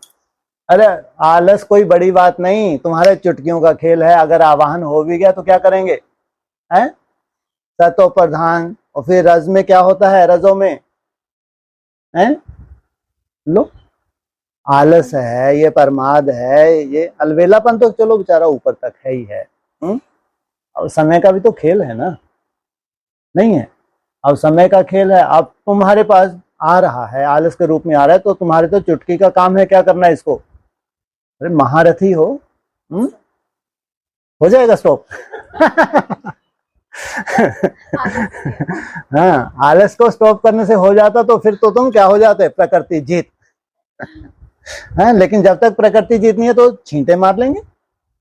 अरे आलस कोई बड़ी बात नहीं, तुम्हारे चुटकियों का खेल है। अगर आवाहन हो भी गया तो क्या करेंगे? हैं? सतो प्रधान। और फिर रज में क्या होता है? रजों में हैं? लो, आलस है, ये प्रमाद है, ये अलवेलापन तो चलो बेचारा ऊपर तक है ही है। अब समय का भी तो खेल है ना, नहीं है? अब समय का खेल है। अब तुम्हारे पास आ रहा है, आलस के रूप में आ रहा है, तो तुम्हारे तो चुटकी का काम है क्या करना है इसको? अरे महारथी हो जाएगा स्टॉप। हाँ, आलस को स्टॉप करने से हो जाता तो फिर तो तुम क्या हो जाते, प्रकृति जीत। हाँ, लेकिन जब तक प्रकृति जीतनी है तो छींटे मार लेंगे।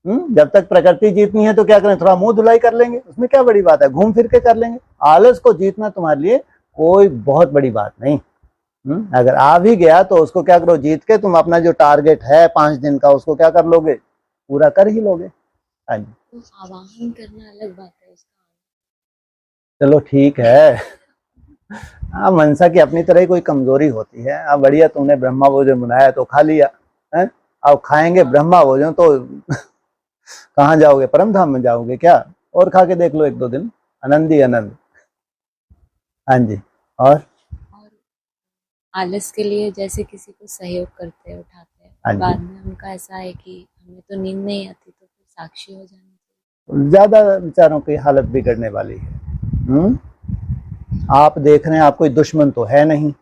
जब तक प्रकृति जीतनी है तो क्या करें, थोड़ा मुंह धुलाई कर लेंगे, उसमें क्या बड़ी बात है, घूम फिर के कर लेंगे। आलस को जीतना तुम्हारे लिए कोई बहुत बड़ी बात नहीं। अगर आ भी गया तो उसको क्या करो, जीत के तुम अपना जो टारगेट है 5 दिन का उसको क्या कर लोगे, पूरा कर ही लोगे। हाँ जी, तो आवाहन करना अलग बात है उसका। चलो ठीक है। हाँ, मनसा की अपनी तरह ही कोई कमजोरी होती है। अब बढ़िया, तुमने ब्रह्मा भोजन बनाया तो खा लिया है, अब खाएंगे ब्रह्मा भोजन तो कहाँ जाओगे, परम धाम में जाओगे क्या। और खा के देख लो 1-2 दिन, आनंद ही आनंद। हाँ जी। और आलस के लिए जैसे किसी को सहयोग करते हैं, उठाते हाँ हैं, जी। बाद में उनका ऐसा है कि हमें तो नींद नहीं आती, तो फिर साक्षी हो जाना चाहिए। ज्यादा बेचारों की हालत बिगड़ने वाली है। आप देख रहे हैं, आप कोई दुश्मन तो है नहीं।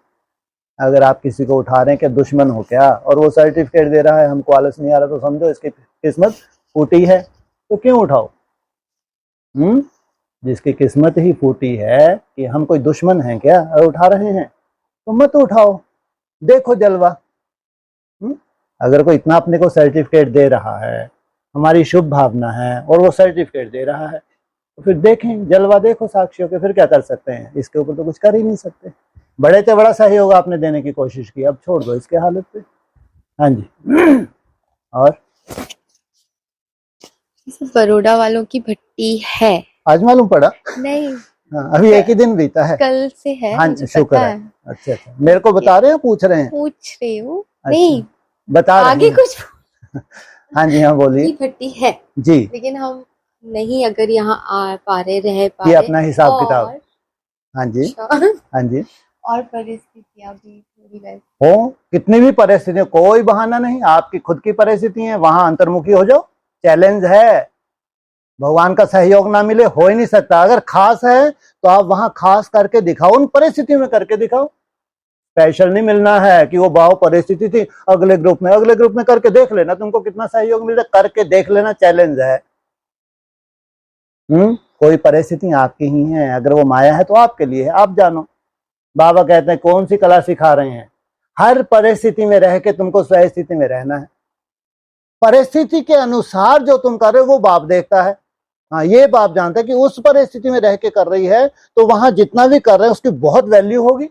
अगर आप किसी को उठा रहे हैं, क्या दुश्मन हो क्या, और वो सर्टिफिकेट दे रहा है हमको आलस नहीं आ रहा, तो समझो इसकी किस्मत फूटी है। तो क्यों उठाओ। जिसकी किस्मत ही फूटी है कि हम कोई दुश्मन हैं क्या और उठा रहे हैं, तो मत उठाओ, देखो जलवा। अगर कोई इतना अपने को सर्टिफिकेट दे रहा है, हमारी शुभ भावना है और वो सर्टिफिकेट दे रहा है, तो फिर देखें जलवा, देखो साक्षियों के, फिर क्या कर सकते हैं, इसके ऊपर तो कुछ कर ही नहीं सकते। बड़े से बड़ा सहयोग आपने देने की कोशिश की, अब छोड़ दो इसके हालत पे। हाँ जी। और बरोड़ा वालों की भट्टी है। आज मालूम पड़ा। नहीं, हाँ, अभी एक ही दिन बीता है। कल से है, हाँ, मुझे शुक्र पता है। है। अच्छा अच्छा, मेरे को बता रहे हैं, पूछ रहे हैं। पूछ रही हूँ। अच्छा, नहीं, बता रहे आगे हैं। कुछ हाँ जी, हाँ बोलिए। की भट्टी है, जी, लेकिन हम नहीं अगर यहाँ आ पा रहे, रह पा ये रहे, अपना हिसाब किताब। और हाँ जी, अच्छा, हाँ जी। और परिस्थितियां भी थोड़ी वैसी। हो कितनी भी परिस्थिति, कोई बहाना नहीं, आपकी खुद की परिस्थिति है, वहां अंतर्मुखी हो जाओ। चैलेंज है, भगवान का सहयोग ना मिले हो ही नहीं सकता। अगर खास है तो आप वहां खास करके दिखाओ, उन परिस्थितियों में करके दिखाओ। स्पेशल नहीं मिलना है कि वो भाव परिस्थिति थी, अगले ग्रुप में करके देख लेना तुमको कितना सहयोग मिल रहा, करके देख लेना, चैलेंज है। कोई परिस्थिति आपकी ही है, अगर वो माया है तो आपके लिए है, आप जानो। बाबा कहते हैं कौन सी कला सिखा रहे हैं, हर परिस्थिति में रह के तुमको स्व स्थिति में रहना है। परिस्थिति के अनुसार जो तुम कर रहे हो वो बाप देखता है। हाँ, ये बाप जानता है कि उस परिस्थिति में रह के कर रही है तो वहां जितना भी कर रहे हैं उसकी बहुत वैल्यू होगी।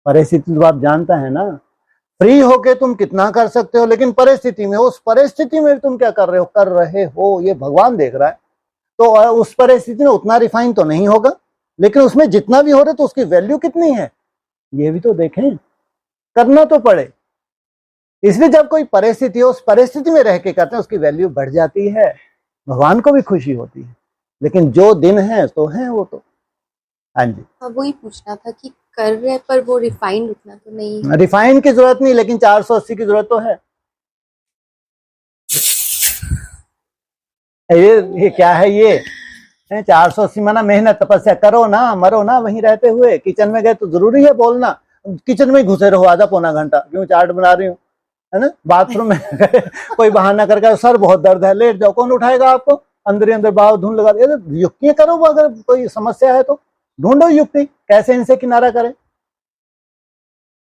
परिस्थिति तो आप जानता है ना, फ्री होके तुम कितना कर सकते हो, लेकिन परिस्थिति में, उस परिस्थिति में तुम क्या कर रहे हो ये भगवान देख रहा है। तो उस परिस्थिति में उतना रिफाइन तो नहीं होगा, लेकिन उसमें जितना भी हो रहा है तो उसकी वैल्यू कितनी है ये भी तो देखें, करना तो पड़े। इसलिए जब कोई परिस्थिति हो, उस परिस्थिति में रह के करते हैं, उसकी वैल्यू बढ़ जाती है, भगवान को भी खुशी होती है। लेकिन जो दिन है तो है वो तो। हाँ जी, हाँ, वही पूछना था कि कर रहे पर वो रिफाइंड उतना तो नहीं है। रिफाइन की जरूरत नहीं, लेकिन 480 की जरूरत तो है। ये क्या है ये 480 माना मेहनत तपस्या करो ना, मरो ना वहीं रहते हुए। किचन में गए तो जरूरी है बोलना, किचन में घुसे रहो आधा पौना घंटा, क्यों चाट बना रही हूँ, है ना। बाथरूम में गए, कोई बहाना करके सर बहुत दर्द है, लेट जाओ, कौन उठाएगा आपको, अंदर ही अंदर बाव धुन लगा दे। युक्तियां करो, अगर कोई समस्या है तो ढूंढो युक्ति, कैसे इनसे किनारा करें,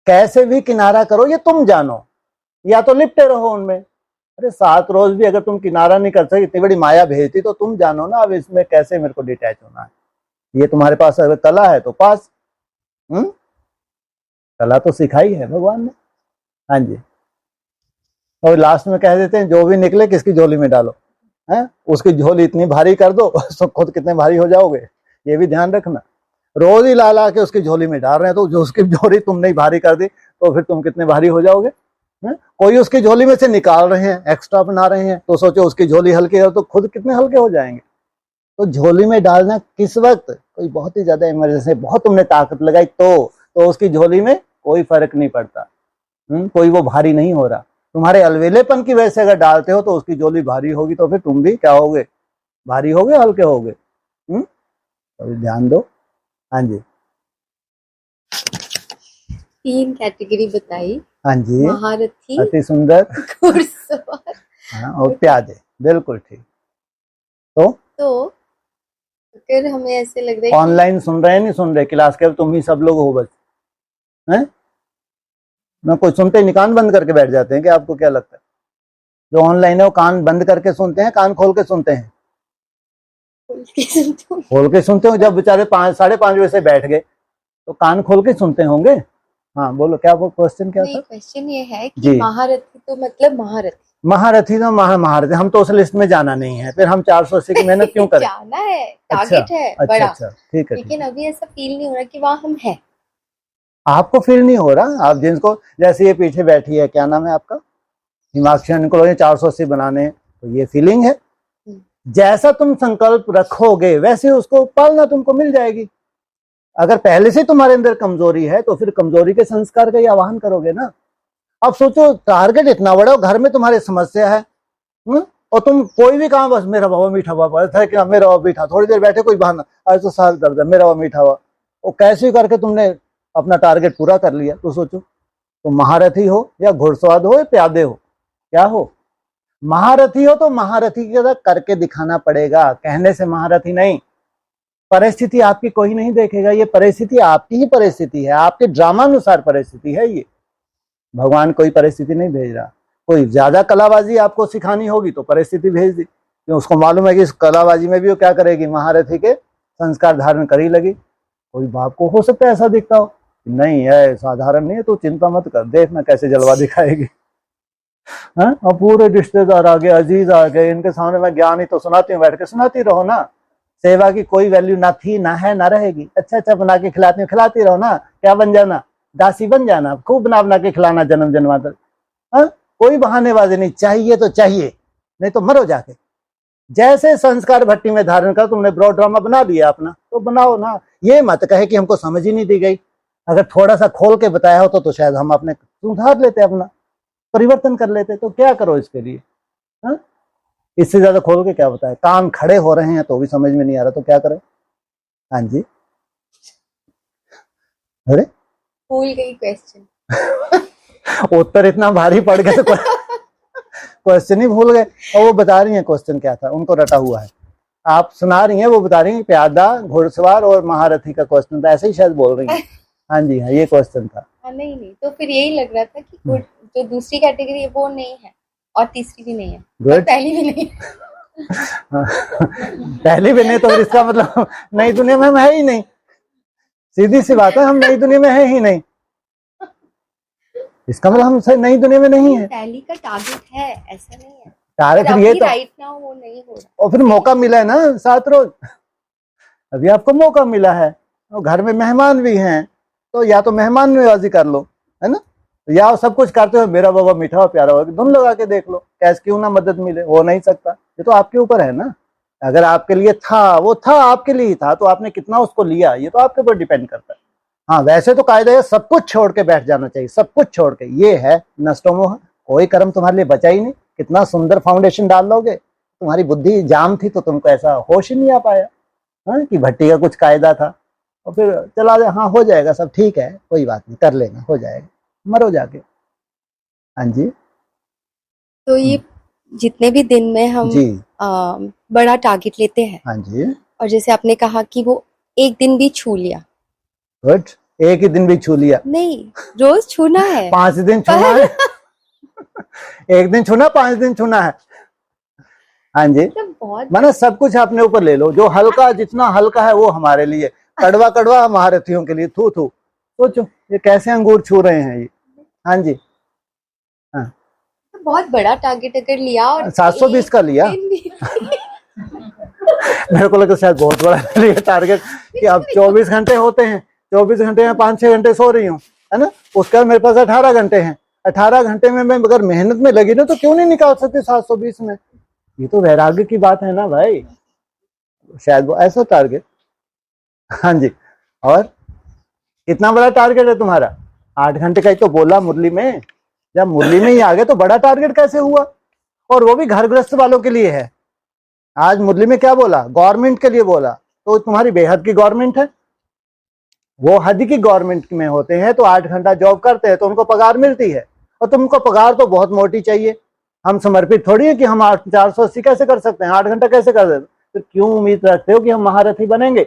कैसे भी किनारा करो, ये तुम जानो, या तो लिपटे रहो उनमें। अरे 7 रोज भी अगर तुम किनारा नहीं कर सके, इतनी बड़ी माया भेजती, तो तुम जानो ना अब इसमें कैसे मेरे को डिटैच होना है। ये तुम्हारे पास अगर कला है तो पास। कला तो सिखाई है भगवान ने। हाँ जी, और लास्ट में कह देते हैं जो भी निकले किसकी झोली में डालो, है उसकी झोली इतनी भारी कर दो तो खुद कितने भारी हो जाओगे, ये भी ध्यान रखना। रोज ही ला ला के उसकी झोली में डाल रहे हैं, तो जो उसकी झोली तुमने भारी कर दी तो फिर तुम कितने भारी हो जाओगे। कोई उसकी झोली में से निकाल रहे हैं, एक्स्ट्रा बना रहे हैं, तो सोचो उसकी झोली हल्की है तो खुद कितने हल्के हो जाएंगे। तो झोली में डालना किस वक्त, कोई बहुत ही ज्यादा इमरजेंसी, बहुत तुमने ताकत लगाई तो उसकी झोली में कोई फर्क नहीं पड़ता। कोई वो भारी नहीं हो रहा। तुम्हारे अलवेलेपन की वजह से अगर डालते हो तो उसकी झोली भारी होगी, तो फिर तुम भी क्या होगे, भारी होगे, हल्के होगे। तो ध्यान दो। हाँ जी, 3 कैटेगरी बताई। हाँ जी, महारथी, अति सुंदर, घुड़सवार, हाँ, और प्यादे, बिल्कुल ठीक। तो फिर हमें ऐसे लग रहा है ऑनलाइन सुन रहे हैं, नहीं सुन रहे, क्लास के तुम ही सब लोग हो बस, हैं? ना कोई सुनते ही नहीं, कान बंद करके बैठ जाते हैं क्या? आपको क्या लगता है जो ऑनलाइन है वो कान बंद करके सुनते हैं, कान खोल के सुनते हैं? खोल के सुनते हो। जब बेचारे 5, 5:30 बजे से बैठ गए तो कान खोल के सुनते होंगे। हाँ बोलो, क्या वो क्वेश्चन क्या था? क्वेश्चन ये है कि जी। महारथी तो मतलब महारथी, महारथी तो महारथी, हम तो उस लिस्ट में जाना नहीं है, फिर हम 480 की मेहनत क्यों करें? जाना है, अच्छा टारगेट है अच्छा बड़ा, अच्छा, ठीक है। लेकिन अभी ऐसा फील नहीं हो रहा कि वहाँ हम हैं। आपको फील नहीं हो रहा? आप जिनको, जैसे ये पीछे बैठी है, क्या नाम है आपका? हिमाक्षी, इनको 480 बनाने हैं, तो ये फीलिंग है। जैसा तुम संकल्प रखोगे वैसे उसको पालना तुमको मिल जाएगी। अगर पहले से तुम्हारे अंदर कमजोरी है तो फिर कमजोरी के संस्कार का ही आवाहन करोगे ना। अब सोचो, टारगेट इतना बड़ा, घर में तुम्हारी समस्या है, और तुम कोई भी काम, बस मेरा बाबा मीठा हुआ था कि मेरा बाबा मीठा, थोड़ी देर बैठे कोई बहाना, आज तो साल दर्द है, मेरा बाबा मीठा हुआ, वो कैसे करके तुमने अपना टारगेट पूरा कर लिया। तो सोचो, तुम महारथी हो या घुड़सवार हो या प्यादे हो, क्या हो? महारथी हो तो महारथी की तरह करके दिखाना पड़ेगा, कहने से महारथी नहीं। परिस्थिति आपकी कोई नहीं देखेगा, ये परिस्थिति आपकी ही परिस्थिति है, आपके ड्रामानुसार परिस्थिति है ये। भगवान कोई परिस्थिति नहीं भेज रहा। कोई ज्यादा कलाबाजी आपको सिखानी होगी तो परिस्थिति भेज दी, क्योंकि उसको मालूम है कि इस कलाबाजी में भी वो क्या करेगी, महारथी के संस्कार धारण करी लगी। कोई बाप को हो सकता है ऐसा दिखता हो, नहीं है साधारण नहीं है, तो चिंता मत कर, देखना कैसे जलवा दिखाएगी। हाँ, और पूरे रिश्तेदार आ गए, अजीज आ गए, इनके सामने मैं ज्ञान ही तो सुनाती हूँ, बैठ के सुनाती रहो ना। सेवा की कोई वैल्यू ना थी, ना है, ना रहेगी। अच्छा अच्छा बना के खिलाती हूँ, खिलाती रहो ना। क्या बन जाना? दासी बन जाना, खूब बना बना के खिलाना जन्म जन्मांतर। हाँ, कोई बहानेबाजी नहीं, चाहिए तो चाहिए, नहीं तो मरो जाके। जैसे संस्कार भट्टी में धारण कर, तुमने ब्रॉड ड्रामा बना दिया अपना, तो बनाओ ना। ये मत कहे कि हमको समझ ही नहीं दी गई। अगर थोड़ा सा खोल के बताया होता तो शायद हम अपने सुधार लेते, अपना परिवर्तन कर लेते। तो क्या करो इसके लिए? हाँ, इससे ज्यादा खोल के क्या बताए? कान खड़े हो रहे हैं तो भी समझ में नहीं आ रहा, तो क्या करें? हाँ जी, अरे भूल गई क्वेश्चन। उत्तर इतना भारी पड़ गया तो क्वेश्चन ही भूल गए। और वो बता रही हैं क्वेश्चन क्या था, उनको रटा हुआ है। आप सुना रही हैं, वो बता रही हैं प्यादा, घुड़सवार और महारथी का क्वेश्चन था, ऐसे ही शायद बोल रही हैं। हाँ जी, हाँ, ये क्वेश्चन था। नहीं नहीं, तो फिर यही लग रहा था कि जो दूसरी कैटेगरी है वो नहीं है और तीसरी भी नहीं है और पहली भी नहीं है। पहली भी नहीं तो फिर इसका मतलब नई दुनिया में हम है ही नहीं। सीधी सी बात है, हम नई दुनिया में है ही नहीं, इसका मतलब हम नई दुनिया में नहीं है। पहली का टारगेट है, ऐसा नहीं है। टारगेट ये तो राइट नाउ वो नहीं हो रहा, और फिर मौका मिला है ना 7 रोज, अभी आपको मौका मिला है, और घर में मेहमान भी हैं, तो या तो मेहमान नवाजी कर लो, है ना, या सब कुछ करते हो मेरा बाबा मीठा और प्यारा बाबा, धुन लगा के देख लो, कैसे क्यों ना मदद मिले। हो नहीं सकता, ये तो आपके ऊपर है ना। अगर आपके लिए था, वो था आपके लिए ही था, तो आपने कितना उसको लिया, ये तो आपके ऊपर डिपेंड करता है। हाँ, वैसे तो कायदा है सब कुछ छोड़ के बैठ जाना चाहिए, सब कुछ छोड़ के। ये है नष्टोमोह, कोई कर्म तुम्हारे लिए बचा ही नहीं। कितना सुंदर फाउंडेशन डाल लोगे, तुम्हारी बुद्धि जाम थी तो तुमको ऐसा होश ही नहीं आ पाया। हाँ, कि भट्टी का कुछ कायदा था, और फिर चला जाए, हाँ हो जाएगा सब ठीक है, कोई बात नहीं, कर लेना, हो जाएगा, मरो जाके। हाँ जी, तो ये जितने भी दिन में हम जी, बड़ा टारगेट लेते हैं, हाँ जी, और जैसे आपने कहा कि वो एक दिन भी छू लिया, गुड, एक ही दिन भी छू लिया नहीं, रोज छूना है। 5 दिन छूना है। एक दिन छूना, 5 दिन छूना है। हाँ जी, बहुत माना सब कुछ अपने ऊपर ले लो, जो हल्का, जितना हल्का है वो हमारे लिए, कड़वा कड़वा महारथियों के लिए। थू थू, सोचो ये कैसे अंगूर छू रहे हैं ये। हाँ जी, हाँ, बहुत बड़ा टारगेट अगर लिया और 720 का लिया। मेरे को लगा शायद बहुत बड़ा लिया टारगेट, कि अब 24 घंटे होते हैं, 24 घंटे में 5-6 घंटे सो रही हूँ, है ना, उसके बाद मेरे पास 18 घंटे हैं। 18 घंटे में मैं अगर मेहनत में लगी ना तो क्यों नहीं निकाल सकती 720 में। ये तो वैराग्य की बात है ना भाई, शायद वो ऐसा टारगेट। हाँ जी, और कितना बड़ा टारगेट है तुम्हारा? 8 घंटे का ही तो बोला मुरली में, जब मुरली में ही आ गए तो बड़ा टारगेट कैसे हुआ? और वो भी घर गृहस्थ वालों के लिए है। आज मुरली में क्या बोला? गवर्नमेंट के लिए बोला, तो तुम्हारी बेहद की गवर्नमेंट है, वो हद की गवर्नमेंट में होते हैं, तो 8 घंटा जॉब करते हैं तो उनको पगार मिलती है, और तुमको पगार तो बहुत मोटी चाहिए। हम समर्पित थोड़ी है कि हम 480 कैसे कर सकते हैं, 8 घंटा कैसे कर देते, फिर क्यों उम्मीद रखते हो कि हम महारथी बनेंगे?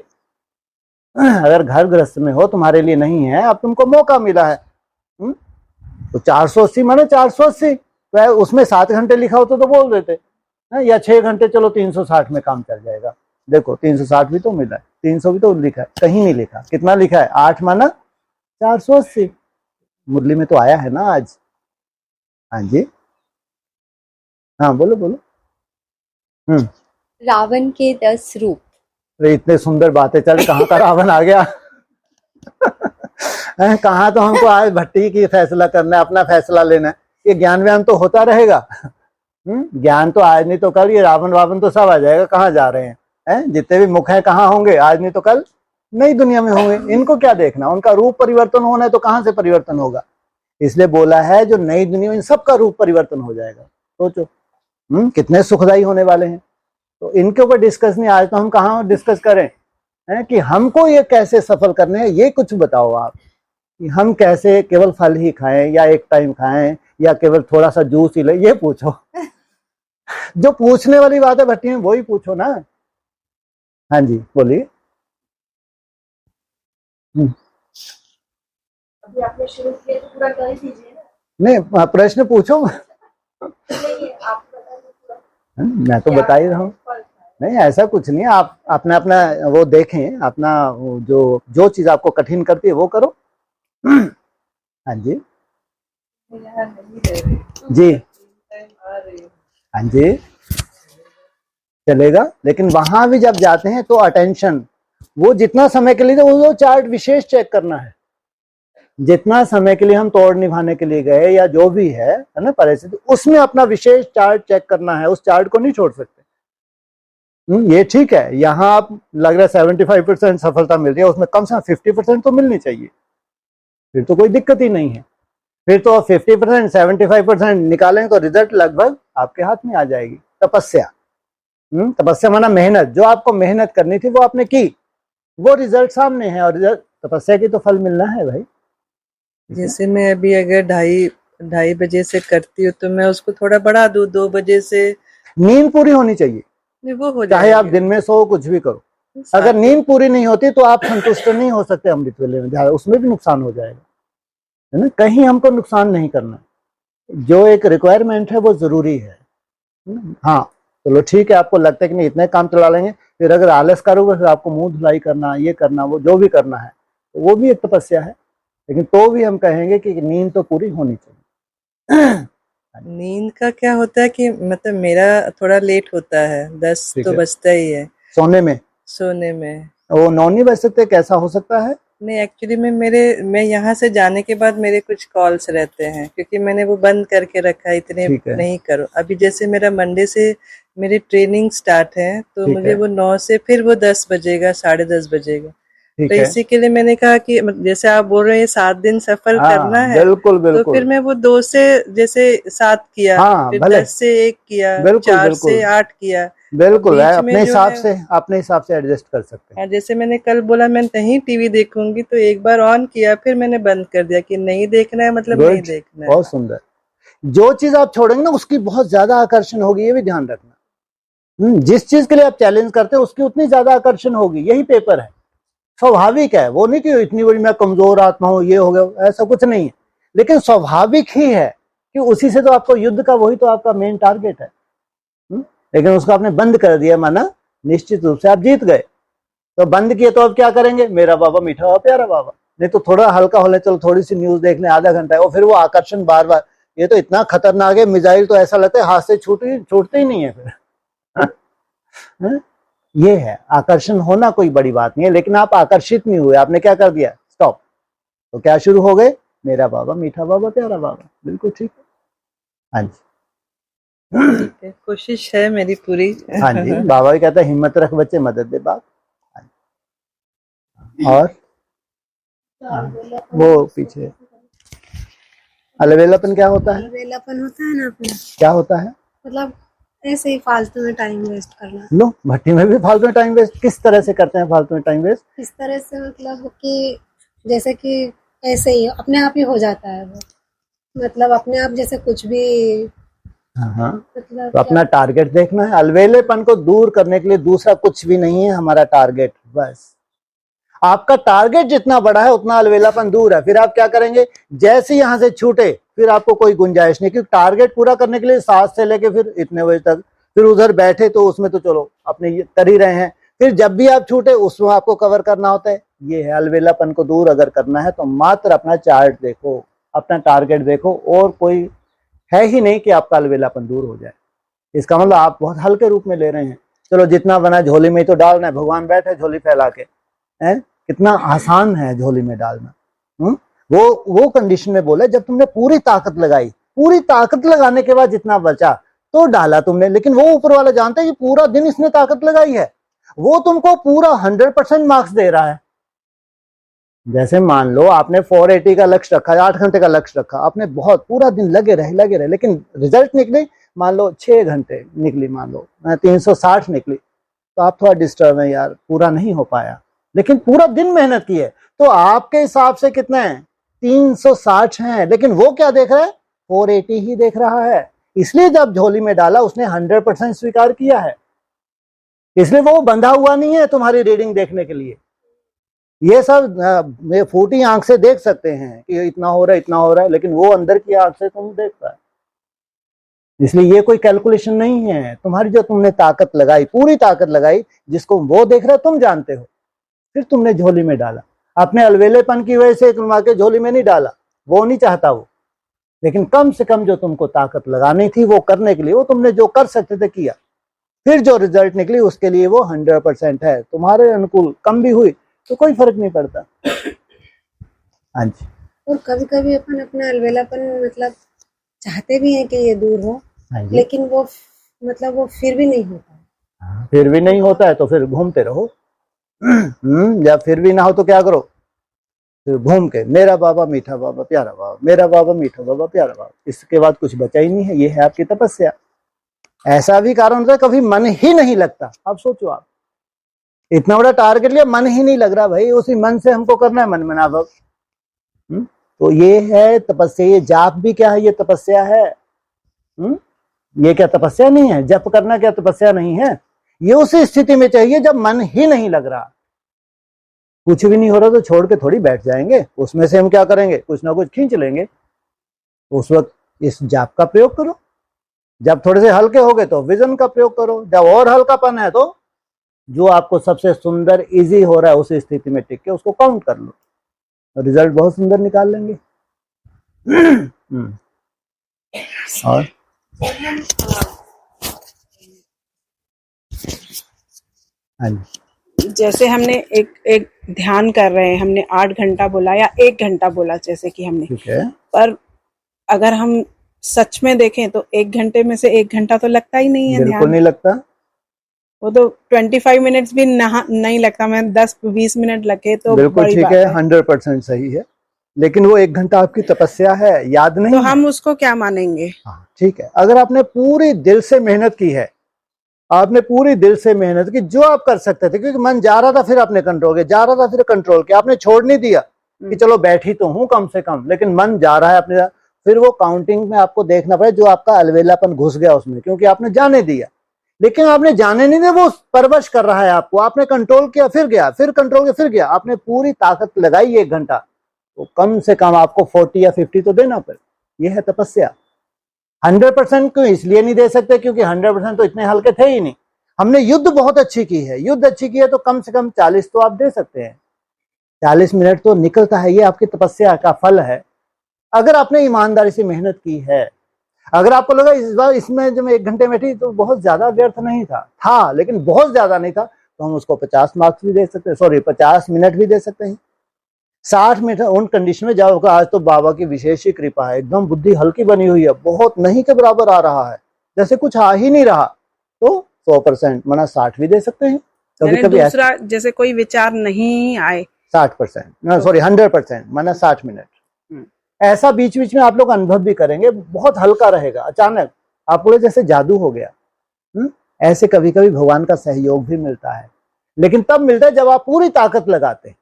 अगर घर गृहस्थ में हो, तुम्हारे लिए नहीं है, अब तुमको मौका मिला है। तो 480 माने 480, तो उसमें 7 घंटे लिखा होता तो बोल देते, या 6 घंटे, चलो 360 में काम चल जाएगा। देखो 360 भी तो मिला है, 300 भी तो लिखा है, कहीं नहीं लिखा। कितना लिखा है? 8 माना 480। मुरली में तो आया है ना आज। हाँ जी, हाँ बोलो बोलो। रावण के 10 रूप। अरे इतने सुंदर बातें, चल कहाँ का रावण आ गया। कहाँ, तो हमको आज भट्टी की फैसला करना है, अपना फैसला लेना है। ये ज्ञान व्यान तो होता रहेगा। ज्ञान तो आज नहीं तो कल, ये रावण वावण तो सब आ जाएगा। कहाँ जा रहे हैं? जितने भी मुख हैं कहाँ होंगे? आज नहीं तो कल नई दुनिया में होंगे। इनको क्या देखना, उनका रूप परिवर्तन होना है तो कहाँ से परिवर्तन होगा। इसलिए बोला है जो नई दुनिया में सबका रूप परिवर्तन हो जाएगा। सोचो कितने सुखदाई होने वाले हैं। तो इनके ऊपर डिस्कस नहीं, आज तो हम कहाँ डिस्कस करें कि हमको ये कैसे सफल करने हैं। ये कुछ बताओ आप कि हम कैसे केवल फल ही खाएं, या एक टाइम खाएं, या केवल थोड़ा सा जूस ही ले, ये पूछो। जो पूछने वाली बात है भट्टी में, वही पूछो ना। हाँ जी बोलिए। अभी आपने शुरू किया तो पूरा कर ही दीजिए ना। नहीं, प्रश्न पूछो। नहीं, आप बताइए पूरा। मैं तो बता ही रहा हूँ। नहीं, ऐसा कुछ नहीं है। आप अपना अपना वो देखें, अपना जो चीज आपको कठिन करती है वो करो। हाँ जी जी, हाँ जी चलेगा। लेकिन वहां भी जब जाते हैं तो अटेंशन, वो जितना समय के लिए, तो वो चार्ट विशेष चेक करना है। जितना समय के लिए हम तोड़ निभाने के लिए गए, या जो भी है ना परिस्थिति, उसमें अपना विशेष चार्ट चेक करना है। उस चार्ट को नहीं छोड़ सकते। ये ठीक है, यहाँ आप लग रहा है 75% सफलता मिल रही है, उसमें कम से कम 50% तो मिलनी चाहिए। फिर तो कोई दिक्कत ही नहीं है। फिर तो 50% 75% निकालें तो रिजल्ट लगभग आपके हाथ में आ जाएगी। तपस्या, तपस्या माना मेहनत। जो आपको मेहनत करनी थी वो आपने की, वो रिजल्ट सामने है। और रिजल्ट, तपस्या की तो फल मिलना है भाई। जैसे मैं अभी अगर 2:30 बजे से करती हूँ तो मैं उसको थोड़ा बढ़ा दूं 2 बजे से। नींद पूरी होनी चाहिए, नहीं, वो हो चाहे आप जाएगी। दिन में सो, कुछ भी करो। अगर नींद पूरी नहीं होती तो आप संतुष्ट नहीं हो सकते अमृत वेले में, उसमें भी नुकसान हो जाएगा, है ना। कहीं हमको नुकसान नहीं करना, जो एक रिक्वायरमेंट है वो जरूरी है। हाँ चलो ठीक है, आपको लगता है कि नहीं इतने काम चला लेंगे, फिर अगर आलस करोगे फिर आपको मुंह धुलाई करना, ये करना, वो जो भी करना है, तो वो भी एक तपस्या है। लेकिन तो भी हम कहेंगे कि नींद तो पूरी होनी चाहिए। नींद का क्या होता है कि मतलब मेरा थोड़ा लेट होता है, 10 तो बजता ही है सोने में। वो 9 नहीं बज सकते? कैसा हो सकता है? नहीं, एक्चुअली मैं यहाँ से जाने के बाद मेरे कुछ कॉल्स रहते हैं, क्योंकि मैंने वो बंद करके रखा है, इतने नहीं करो। अभी जैसे मेरा मंडे से मेरी ट्रेनिंग स्टार्ट है, तो मुझे वो 9 से फिर वो 10 बजेगा, 10:30 बजेगा। तो इसी के लिए मैंने कहा कि जैसे आप बोल रहे हैं 7 दिन सफल करना है, बिल्कुल बिल्कुल। तो फिर मैं वो 2 से जैसे 7 किया, फिर 10 से 1 किया, 4 से 8 किया। बिल्कुल है, अपने हिसाब से एडजस्ट कर सकते हैं। जैसे मैंने कल बोला मैं नहीं टीवी देखूंगी, तो एक बार ऑन किया, फिर मैंने बंद कर दिया कि नहीं देखना है, मतलब नहीं देखना है। बहुत सुंदर। जो चीज आप छोड़ेंगे ना उसकी बहुत ज्यादा आकर्षण होगी, ये भी ध्यान रखना। जिस चीज के लिए आप चैलेंज करते हैं उसकी उतनी ज्यादा आकर्षण होगी। यही पेपर है, स्वाभाविक है। वो नहीं कि इतनी बड़ी मैं कमजोर आत्मा हूं, ये हो गया, ऐसा कुछ नहीं है। लेकिन स्वाभाविक ही है कि उसी से तो आपको युद्ध का, वही तो आपका मेन टारगेट है। लेकिन उसको आपने बंद कर दिया, माना निश्चित रूप से आप जीत गए। तो बंद किए तो अब क्या करेंगे? मेरा बाबा मीठा और प्यारा बाबा। नहीं तो थोड़ा हल्का हो ले, चलो थोड़ी सी न्यूज देख लें, आधा घंटा है, और फिर वो आकर्षण बार बार। ये तो इतना खतरनाक है, मिसाइल तो ऐसा लगता है हाथ से छूटते ही नहीं है फिर। ये है आकर्षण होना, कोई बड़ी बात नहीं है। लेकिन आप आकर्षित नहीं हुए, आपने क्या कर दिया? स्टॉप। तो क्या शुरू हो गए? मेरा बाबा मीठा बाबा प्यारा बाबा। बिल्कुल ठीक है। हाँ जी, कोशिश है मेरी पूरी। हाँ जी, बाबा भी कहता है हिम्मत रख बच्चे, मदद दे बाप। और वो पीछे अलवेलापन क्या होता है? अलवेलापन होता है ना अपना, क्या होता है? मतलब ऐसे ही फालतू में टाइम वेस्ट करना। लो, भट्टी में भी फालतू में टाइम वेस्ट। किस तरह से करते हैं फालतू में टाइम वेस्ट? इस तरह से मतलब कि जैसे कि ऐसे ही अपने आप ही हो जाता है वो, मतलब अपने आप जैसे कुछ भी हाँ, मतलब तो अपना टारगेट देखना है। अलवेलेपन को दूर करने के लिए दूसरा कुछ भी नहीं है हमारा टारगेट। बस आपका टारगेट जितना बड़ा है उतना अलवेलापन दूर है। फिर आप क्या करेंगे, जैसे यहां से छूटे फिर आपको कोई गुंजाइश नहीं, क्योंकि टारगेट पूरा करने के लिए 7 से लेके फिर इतने बजे तक फिर उधर बैठे तो उसमें तो चलो अपने ये कर ही रहे हैं। फिर जब भी आप छूटे उसमें आपको कवर करना होता है। ये है अलवेलापन को दूर अगर करना है तो मात्र अपना चार्ट देखो, अपना टारगेट देखो, और कोई है ही नहीं कि आपका अलवेलापन दूर हो जाए। इसका मतलब आप बहुत हल्के रूप में ले रहे हैं। चलो जितना बना झोली में ही तो डालना है, भगवान बैठे झोली फैला के, हैं कितना आसान है झोली में डालना। वो कंडीशन में बोले जब तुमने पूरी ताकत लगाई, पूरी ताकत लगाने के बाद जितना बचा तो डाला तुमने। लेकिन वो ऊपर वाला जानते हैं कि पूरा दिन इसने ताकत लगाई है, वो तुमको पूरा 100% मार्क्स दे रहा है। जैसे मान लो आपने 480 का लक्ष्य रखा, 8 घंटे का लक्ष्य रखा, आपने बहुत पूरा दिन लगे रहे, लेकिन रिजल्ट निकले मान लो 6 घंटे निकली, मान लो 360 निकली, तो आप थोड़ा डिस्टर्ब है यार, पूरा नहीं हो पाया। लेकिन पूरा दिन मेहनत की है तो आपके हिसाब से कितने हैं, 360 हैं, लेकिन वो क्या देख रहा है, 480 ही देख रहा है। इसलिए जब झोली में डाला उसने 100% स्वीकार किया है, इसलिए वो बंधा हुआ नहीं है तुम्हारी रीडिंग देखने के लिए। ये सब फूटी आंख से देख सकते हैं कि इतना हो रहा है, इतना हो रहा है, लेकिन वो अंदर की आंख से तुम देख रहा है। इसलिए ये कोई कैलकुलेशन नहीं है तुम्हारी, जो तुमने ताकत लगाई, पूरी ताकत लगाई, जिसको वो देख रहा है तुम जानते हो, फिर तुमने झोली में डाला। अपने अलवेलेपन की वजह से तुम आके झोली में नहीं डाला, वो नहीं चाहता वो, लेकिन कम से कम जो तुमको ताकत लगानी थी वो करने के लिए, वो तुमने जो कर सकते थे किया, फिर जो रिजल्ट निकली उसके लिए वो 100% है। तुम्हारे अनुकूल कम भी हुई तो कोई फर्क नहीं पड़ता। हाँ जी। और कभी कभी अपन अपना अलवेलापन मतलब चाहते भी हैं कि ये दूर हो, हाँ जी। लेकिन वो मतलब वो फिर भी नहीं होता। फिर भी नहीं होता है तो फिर घूमते रहो। जब फिर भी ना हो तो क्या करो, फिर घूम के मेरा बाबा मीठा बाबा प्यारा बाबा, मेरा बाबा मीठा बाबा प्यारा बाबा, इसके बाद कुछ बचा ही नहीं है। ये है आपकी तपस्या। ऐसा भी कारण होता है कभी मन ही नहीं लगता। अब सोचो आप इतना बड़ा टारगेट लिया, मन ही नहीं लग रहा भाई, उसी मन से हमको करना है, मन में ना भव। तो ये है तपस्या। ये जाप भी क्या है, ये तपस्या है। ये क्या तपस्या नहीं है? जप करना क्या तपस्या नहीं है? ये उसी स्थिति में चाहिए जब मन ही नहीं लग रहा, कुछ भी नहीं हो रहा तो छोड़ के थोड़ी बैठ जाएंगे, उसमें से हम क्या करेंगे, कुछ ना कुछ खींच लेंगे। उस वक्त इस जाप का प्रयोग करो। जब थोड़े से हल्के हो गए तो विजन का प्रयोग करो। जब और हल्कापन है तो जो आपको सबसे सुंदर इजी हो रहा है उस स्थिति में टिक के उसको काउंट कर लो, रिजल्ट बहुत सुंदर निकाल लेंगे। और हाँ जी, जैसे हमने एक ध्यान कर रहे हैं, हमने 8 घंटा बोला या 1 घंटा बोला, जैसे कि हमने, ठीक है। पर अगर हम सच में देखें तो 1 घंटे में से 1 घंटा तो लगता ही नहीं है बिल्कुल ध्यान। नहीं लगता। वो तो 25 मिनट्स भी नहीं लगता। मैं 10-20 मिनट लगे तो बिल्कुल बड़ी ठीक बात है, है। 100% सही है। लेकिन वो 1 घंटा आपकी तपस्या है, याद नहीं तो है? हम उसको क्या मानेंगे? हाँ ठीक है। अगर आपने पूरी दिल से मेहनत की है, आपने पूरी दिल से मेहनत की, जो आप कर सकते थे, क्योंकि मन जा रहा था फिर आपने कंट्रोल किया, जा रहा था फिर कंट्रोल किया, आपने छोड़ नहीं दिया कि चलो बैठी तो हूं कम से कम, लेकिन मन जा रहा है अपने, फिर वो काउंटिंग में आपको देखना पड़े जो आपका अलवेलापन घुस गया उसमें, क्योंकि आपने जाने दिया। लेकिन आपने जाने नहीं दिया, वो परवश कर रहा है आपको, आपने कंट्रोल किया फिर गया, फिर कंट्रोल किया फिर गया, आपने पूरी ताकत लगाई 1 घंटा, तो कम से कम आपको 40 या 50 तो देना पड़े। ये है तपस्या। 100% क्यों इसलिए नहीं दे सकते क्योंकि 100% तो इतने हल्के थे ही नहीं। हमने युद्ध बहुत अच्छी की है, युद्ध अच्छी की है तो कम से कम 40 तो आप दे सकते हैं। 40 मिनट तो निकलता है, ये आपकी तपस्या का फल है। अगर आपने ईमानदारी से मेहनत की है, अगर आपको लगा इस बार इसमें जब 1 घंटे में थी तो बहुत ज्यादा व्यर्थ नहीं था, लेकिन बहुत ज्यादा नहीं था, तो हम उसको 50 मार्क्स भी दे सकते हैं, सॉरी 50 मिनट भी दे सकते हैं। 60 मिनट उन कंडीशन में जाओ आज तो बाबा की विशेष ही कृपा है, एकदम बुद्धि हल्की बनी हुई है, बहुत नहीं के बराबर आ रहा है, जैसे कुछ आ ही नहीं रहा, तो 100% माना 60 भी दे सकते हैं। कभी कभी दूसरा जैसे कोई विचार नहीं आए, 60%, सॉरी 100% माना 60 मिनट। ऐसा बीच बीच में आप लोग अनुभव भी करेंगे, बहुत हल्का रहेगा, अचानक आपको जैसे जादू हो गया। ऐसे कभी कभी भगवान का सहयोग भी मिलता है, लेकिन तब मिलता है जब आप पूरी ताकत लगाते हैं।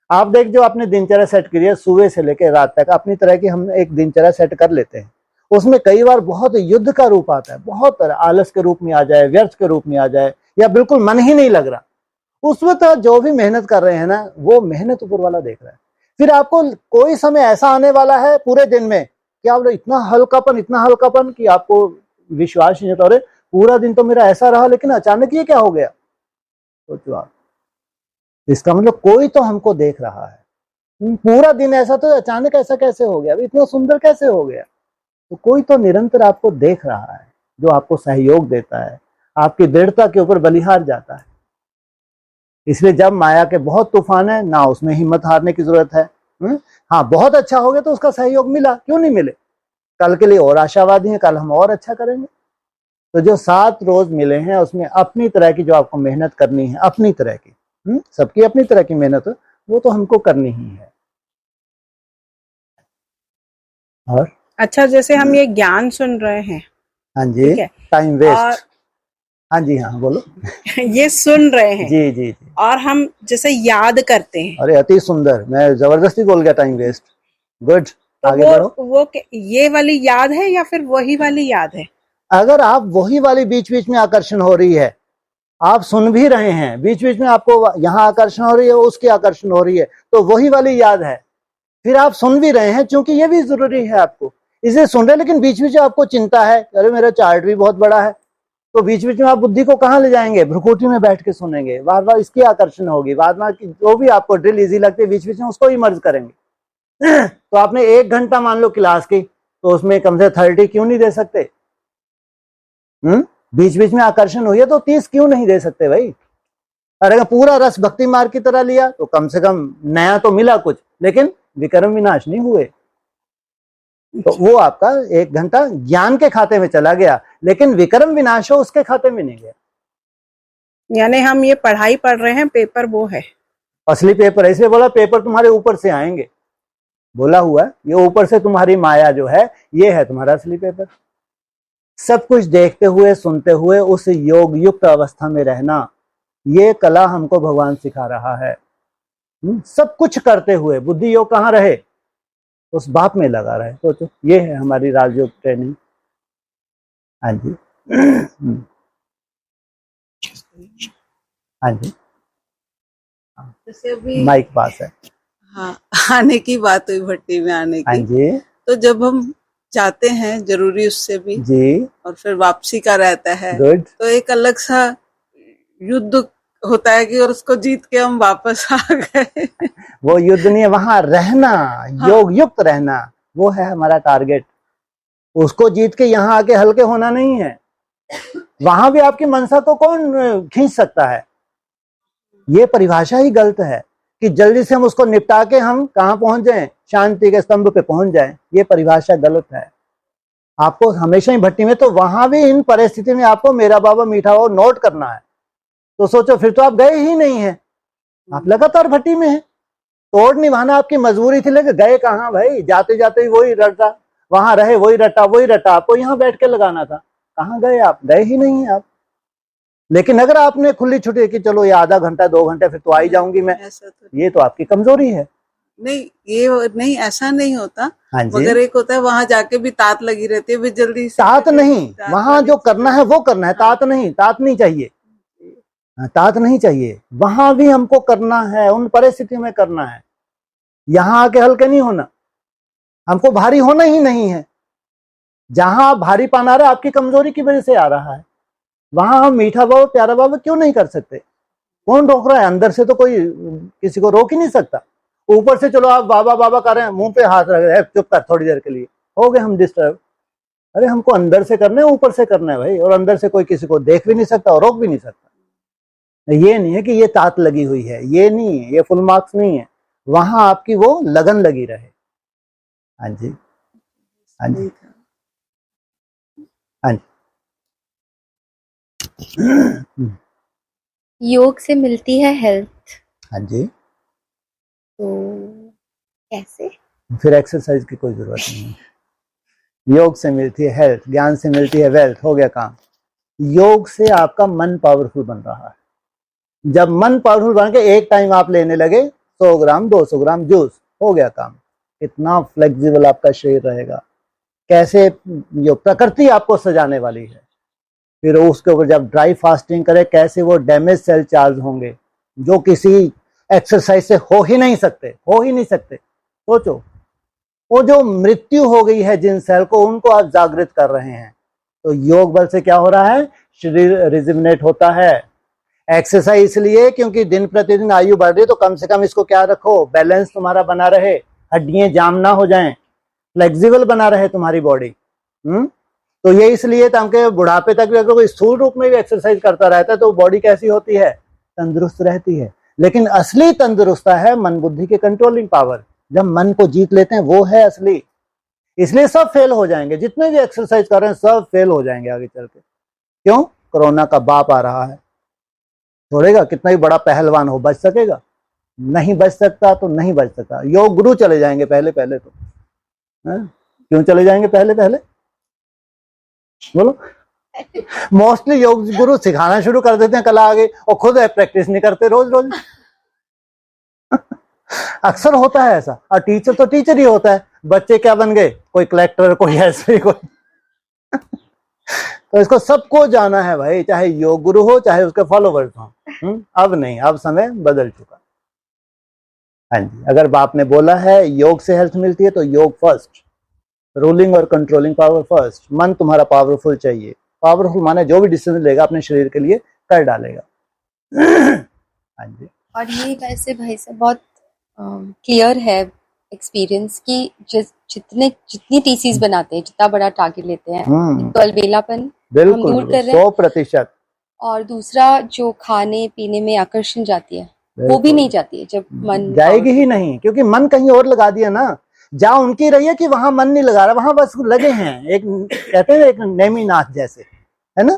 आप देख जो आपने दिनचर्या सेट करी है, सुबह से लेकर रात तक अपनी तरह की हम एक दिनचर्या सेट कर लेते हैं, उसमें कई बार बहुत युद्ध का रूप आता है, बहुत तरह, आलस के रूप में आ जाए, व्यर्थ के रूप में आ जाए, या बिल्कुल मन ही नहीं लग रहा। उस वक्त जो भी मेहनत कर रहे हैं ना, वो मेहनत ऊपर वाला देख रहा है। फिर आपको कोई समय ऐसा आने वाला है पूरे दिन में कि आप इतना हल्कापन कि आपको विश्वास नहीं होता, अरे पूरा दिन तो मेरा ऐसा रहा, लेकिन अचानक ये क्या हो गया। सोचो आप, इसका मतलब कोई तो हमको देख रहा है। पूरा दिन ऐसा, तो अचानक ऐसा कैसे हो गया, इतना सुंदर कैसे हो गया। तो कोई तो निरंतर आपको देख रहा है, जो आपको सहयोग देता है, आपकी दृढ़ता के ऊपर बलिहार जाता है। इसलिए जब माया के बहुत तूफान है ना, उसमें हिम्मत हारने की जरूरत है। हाँ, बहुत अच्छा हो गया तो उसका सहयोग मिला, क्यों नहीं मिले। कल के लिए और आशावादी हैं, कल हम और अच्छा करेंगे। तो जो 7 रोज मिले हैं, उसमें अपनी तरह की जो आपको मेहनत करनी है, अपनी तरह की, सबकी अपनी तरह की मेहनत, वो तो हमको करनी ही है। और अच्छा, जैसे हम ये ज्ञान सुन रहे हैं, हाँ जी, ठीक है, टाइम वेस्ट। हाँ जी, हाँ बोलो। ये सुन रहे हैं जी जी जी, और हम जैसे याद करते हैं, अरे अति सुंदर, मैं जबरदस्ती बोल गया टाइम वेस्ट। गुड, तो आगे बढ़ो। वो ये वाली याद है या फिर वही वाली याद है? अगर आप वही वाली बीच बीच में आकर्षण हो रही है, आप सुन भी रहे हैं, बीच बीच में आपको यहाँ आकर्षण हो रही है, उसकी आकर्षण हो रही है, तो वही वाली याद है। फिर आप सुन भी रहे हैं, क्योंकि ये भी जरूरी है आपको, इसे सुन रहे, लेकिन बीच बीच में आपको चिंता है, अरे मेरा चार्ट भी बहुत बड़ा है, तो बीच बीच में आप बुद्धि को कहाँ ले जाएंगे, भ्रुकुटी में बैठ के सुनेंगे, बार बार इसकी आकर्षण होगी, बार बार जो भी आपको ड्रिल इजी लगती है, बीच बीच में उसको ही मर्ज करेंगे। तो आपने 1 घंटा मान लो क्लास की, तो उसमें कम से 30 क्यों नहीं दे सकते। बीच बीच में आकर्षण हुई है तो 30 क्यों नहीं दे सकते भाई। अरे अगर पूरा रस भक्ति मार्ग की तरह लिया तो कम से कम नया तो मिला कुछ, लेकिन विक्रम विनाश नहीं हुए। तो वो आपका 1 घंटा ज्ञान के खाते में चला गया, लेकिन विक्रम विनाश हो उसके खाते में नहीं गया। यानी हम ये पढ़ाई पढ़ रहे हैं, पेपर वो है, असली पेपर है। इसलिए बोला पेपर तुम्हारे ऊपर से आएंगे, बोला हुआ ये ऊपर से तुम्हारी माया जो है, ये है तुम्हारा असली पेपर। सब कुछ देखते हुए सुनते हुए उस योग युक्त अवस्था में रहना, ये कला हमको भगवान सिखा रहा है। सब कुछ करते हुए बुद्धि योग कहाँ रहे, उस बात में लगा रहे। तो ये है हमारी राजयोग ट्रेनिंग। हाँ जी। हाँ जी, जैसे अभी माइक पास है। हाँ, आने की बात हुई, भट्टी में आने हाँ की, जी तो जब हम जाते हैं जरूरी उससे भी, जी, और फिर वापसी का रहता है, गुड। तो एक अलग सा युद्ध होता है कि और उसको जीत के हम वापस आ गए। वो युद्ध नहीं है, वहां रहना, योग युक्त रहना, वो है हमारा टारगेट। उसको जीत के यहाँ आके हल्के होना नहीं है। वहां भी आपकी मनसा को कौन खींच सकता है। ये परिभाषा ही गलत है कि जल्दी से हम उसको निपटा के हम कहाँ पहुंच जाएं, शांति के स्तंभ पे पहुंच जाएं। ये परिभाषा गलत है। आपको हमेशा ही भट्टी में, तो वहां भी इन परिस्थिति में आपको मेरा बाबा मीठा बाबा नोट करना है। तो सोचो, फिर तो आप गए ही नहीं है, आप लगातार भट्टी में है। तोड़ निभाना आपकी मजबूरी थी, लेकिन गए कहाँ भाई, जाते जाते ही वही रटा, वहां रहे वही रटा, आपको यहाँ बैठ के लगाना था। कहाँ गए आप, गए ही नहीं है आप। लेकिन अगर आपने खुली छुट्टी कि चलो ये आधा घंटा 2 घंटे फिर तो आ ही जाऊंगी मैं, ऐसा तो ये तो आपकी कमजोरी है। नहीं, ये नहीं, ऐसा नहीं होता। हाँ जी, मगर एक होता है वहां जाके भी तात लगी रहती है, भी जल्दी से तात नहीं, वहां जो करना है वो करना है, तात नहीं चाहिए, तात नहीं चाहिए। वहां भी हमको करना है, उन परिस्थितियों में करना है। यहाँ आके हल्के नहीं होना, हमको भारी होना ही नहीं है। जहां आप भारी पान आ रहा है आपकी कमजोरी की वजह से आ रहा है, वहां हम मीठा बाबा प्यारा बाबा क्यों नहीं कर सकते। कौन रोक रहा है, अंदर से तो कोई किसी को रोक ही नहीं सकता। ऊपर से चलो आप बाबा बाबा कर रहे हैं, मुंह पे हाथ रख रहे हैं, चुप कर थोड़ी देर के लिए, हो गए हम डिस्टर्ब। अरे हमको अंदर से करना है, ऊपर से करना है भाई, और अंदर से कोई किसी को देख भी नहीं सकता और रोक भी नहीं सकता। ये नहीं है कि ये तात लगी हुई है, ये नहीं है, ये फुल मार्क्स नहीं है। वहां आपकी वो लगन लगी रहे। हाँ जी, हाँ जी, हाँ जी। योग से मिलती है हेल्थ, हाँ जी, तो कैसे? फिर एक्सरसाइज की कोई जरूरत नहीं है। योग से मिलती है हेल्थ, ज्ञान से मिलती है वेल्थ, हो गया काम। योग से आपका मन पावरफुल बन रहा है। जब मन पावरफुल बन के एक टाइम आप लेने लगे 100 ग्राम 200 ग्राम जूस, हो गया काम। कितना फ्लेक्सिबल आपका शरीर रहेगा, कैसे जो प्रकृति आपको सजाने वाली है। फिर उसके ऊपर जब ड्राई फास्टिंग करे, कैसे वो डैमेज सेल चार्ज होंगे जो किसी एक्सरसाइज से हो ही नहीं सकते। सोचो, वो जो मृत्यु हो गई है जिन सेल को, उनको आप जागृत कर रहे हैं। तो योग बल से क्या हो रहा है, शरीर रिजुविनेट होता है। एक्सरसाइज इसलिए क्योंकि दिन प्रतिदिन आयु बढ़ रही है, तो कम से कम इसको क्या रखो, बैलेंस तुम्हारा बना रहे, हड्डियां जाम ना हो जाएं, फ्लेक्सिबल बना रहे तुम्हारी बॉडी। तो ये इसलिए ताकि बुढ़ापे तक भी अगर कोई स्थूल रूप में भी एक्सरसाइज करता रहता है तो बॉडी कैसी होती है, तंदुरुस्त रहती है। लेकिन असली तंदुरुस्ता है मन बुद्धि के कंट्रोलिंग पावर। जब मन को जीत लेते हैं वो है असली। इसलिए सब फेल हो जाएंगे, जितने भी एक्सरसाइज कर रहे हैं सब फेल हो जाएंगे आगे चल के। क्यों? कोरोना का बाप आ रहा है, छोड़ेगा? कितना ही बड़ा पहलवान हो, बच सकेगा? नहीं बच सकता तो नहीं बच सकता। योग गुरु चले जाएंगे पहले तो। क्यों चले जाएंगे पहले? बोलो। मोस्टली योग गुरु सिखाना शुरू कर देते हैं कला आगे, और खुद प्रैक्टिस नहीं करते रोज। अक्सर होता है ऐसा। और टीचर तो टीचर ही होता है, बच्चे क्या बन गए, कोई कलेक्टर, कोई ऐसे, कोई तो इसको सबको जाना है भाई, चाहे योग गुरु हो चाहे उसके फॉलोवर्स हो। अब नहीं, अब समय बदल चुका। हाँ जी, अगर बाप ने बोला है योग से हेल्थ मिलती है तो योग फर्स्ट, रूलिंग और कंट्रोलिंग पावर फर्स्ट। मन तुम्हारा पावरफुल चाहिए। पावरफुल माने जो भी डिसीजन लेगा अपने शरीर के लिए कर डालेगा। हाँ जी। और ये वैसे भाई साहब बहुत क्लियर है एक्सपीरियंस कि जितनी टीसीज बनाते हैं, जितना बड़ा टारगेट लेते हैं, तो अलबेलापन हम बिल्कुल दूर कर रहे हैं। 100%। और दूसरा जो खाने पीने में आकर्षण जाती है वो भी नहीं जाती है जब मन जाएगी ही नहीं, क्योंकि मन कहीं और लगा दिया ना। जहाँ उनकी रही है कि वहां मन नहीं लगा रहा, वहां बस लगे हैं, एक कहते हैं एक नेमीनाथ जैसे, है ना,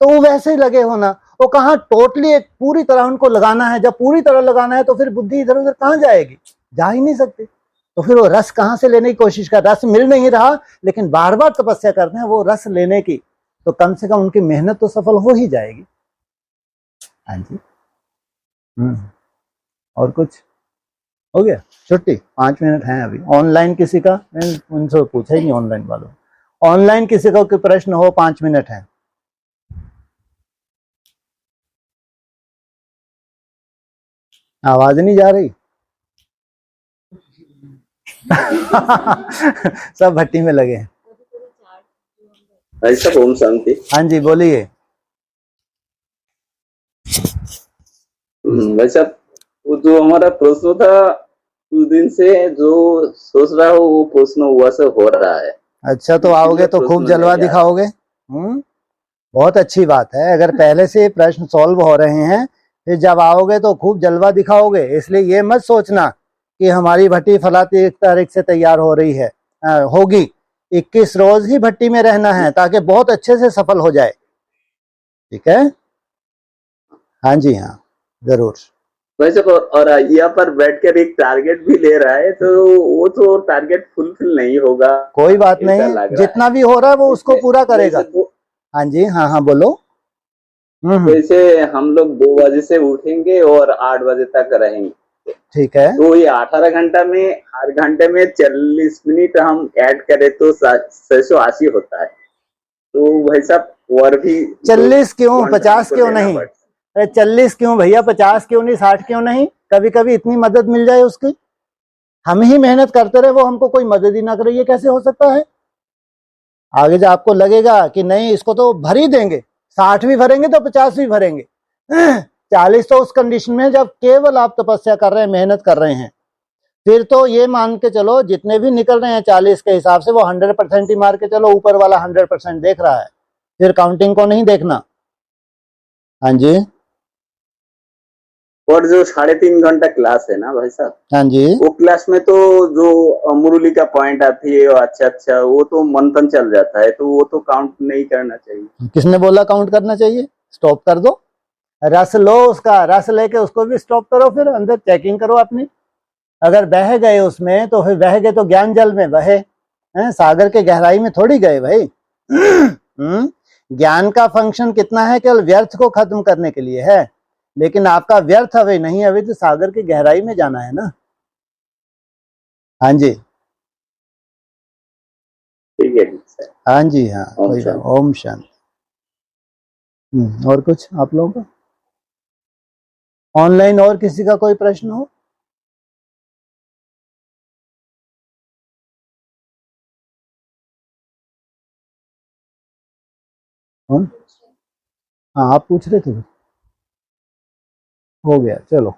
तो वो वैसे ही लगे होना। वो कहाँ टोटली एक पूरी तरह उनको लगाना है। जब पूरी तरह लगाना है तो फिर बुद्धि इधर उधर कहाँ जाएगी, जा ही नहीं सकते। तो फिर वो रस कहाँ से लेने की कोशिश कर, रस मिल नहीं रहा, लेकिन बार बार तपस्या करते हैं वो रस लेने की, तो कम से कम उनकी मेहनत तो सफल हो ही जाएगी। हाँ जी। और कुछ हो गया? छुट्टी 5 मिनट हैं अभी। ऑनलाइन किसी का, मैंने उनसे पूछा ही नहीं ऑनलाइन वालों, ऑनलाइन किसी का कोई प्रश्न हो, 5 मिनट है। आवाज नहीं जा रही। सब भट्टी में लगे हैं। भाई साहब ओम शांति। हाँ जी बोलिए। भाई साहब, वो जो हमारा प्रश्न था कुछ दिन से जो सोच रहा हो वो प्रश्न हुआ से हो रहा है। अच्छा, तो आओगे तो खूब जलवा दिखाओगे। बहुत अच्छी बात है। अगर पहले से प्रश्न सॉल्व हो रहे हैं, फिर जब आओगे तो खूब जलवा दिखाओगे। इसलिए ये मत सोचना कि हमारी भट्टी फला तारीख से तैयार हो रही है, होगी। 21 रोज ही भट्टी में रहना है ताकि बहुत अच्छे से सफल हो जाए। ठीक है? हाँ जी, हाँ जरूर। वैसे और यहाँ पर बैठकर एक टारगेट भी ले रहा है, तो वो तो टारगेट फुलफिल नहीं होगा। कोई बात नहीं, जितना भी हो रहा है वो उसको पूरा करेगा। हाँ जी, हाँ बोलो। जैसे हम लोग 2 बजे से उठेंगे और 8 बजे तक रहेंगे, ठीक है? तो ये 18 घंटा में 8 घंटे में 40 मिनट हम ऐड करें तो 680 होता है। तो भाई साहब और भी 40 क्यों, 50 क्यों नहीं? अरे 40 क्यों भैया, 50 क्यों नहीं, 60 क्यों नहीं? कभी कभी इतनी मदद मिल जाए उसकी। हम ही मेहनत करते रहे, वो हमको कोई मदद ही ना करे, ये कैसे हो सकता है? आगे जब आपको लगेगा कि नहीं इसको तो भर ही देंगे, 60 भी भरेंगे तो 50 भी भरेंगे, 40 तो उस कंडीशन में जब केवल आप तपस्या कर रहे हैं, मेहनत कर रहे हैं। फिर तो ये मान के चलो जितने भी निकल रहे हैं 40 के हिसाब से, वो 100% ही मार के चलो, ऊपर वाला 100% देख रहा है, फिर काउंटिंग को नहीं देखना। हाँ जी। और जो 3.5 घंटा क्लास है ना भाई साहब, हाँ जी, वो क्लास में तो जो मुरली का पॉइंट आती है अच्छा वो तो मंथन चल जाता है, तो वो तो काउंट नहीं करना चाहिए। किसने बोला काउंट करना चाहिए? स्टॉप कर दो, रस लो उसका, रस लेके उसको भी स्टॉप करो, फिर अंदर चेकिंग करो अपनी। अगर बह गए उसमें तो फिर बह गए तो ज्ञान जल में बहे, सागर के गहराई में थोड़ी गए भाई। ज्ञान का फंक्शन कितना है, केवल व्यर्थ को खत्म करने के लिए है, लेकिन आपका व्यर्थ अभी नहीं, अभी तो सागर की गहराई में जाना है ना। हाँ जी, ठीक है। है। हाँ जी, हाँ, ओम कोई बात। शांति। ओम शांति। और कुछ आप लोगों का ऑनलाइन और किसी का कोई प्रश्न हो? हाँ, आप पूछ रहे थे? हो गया, चलो।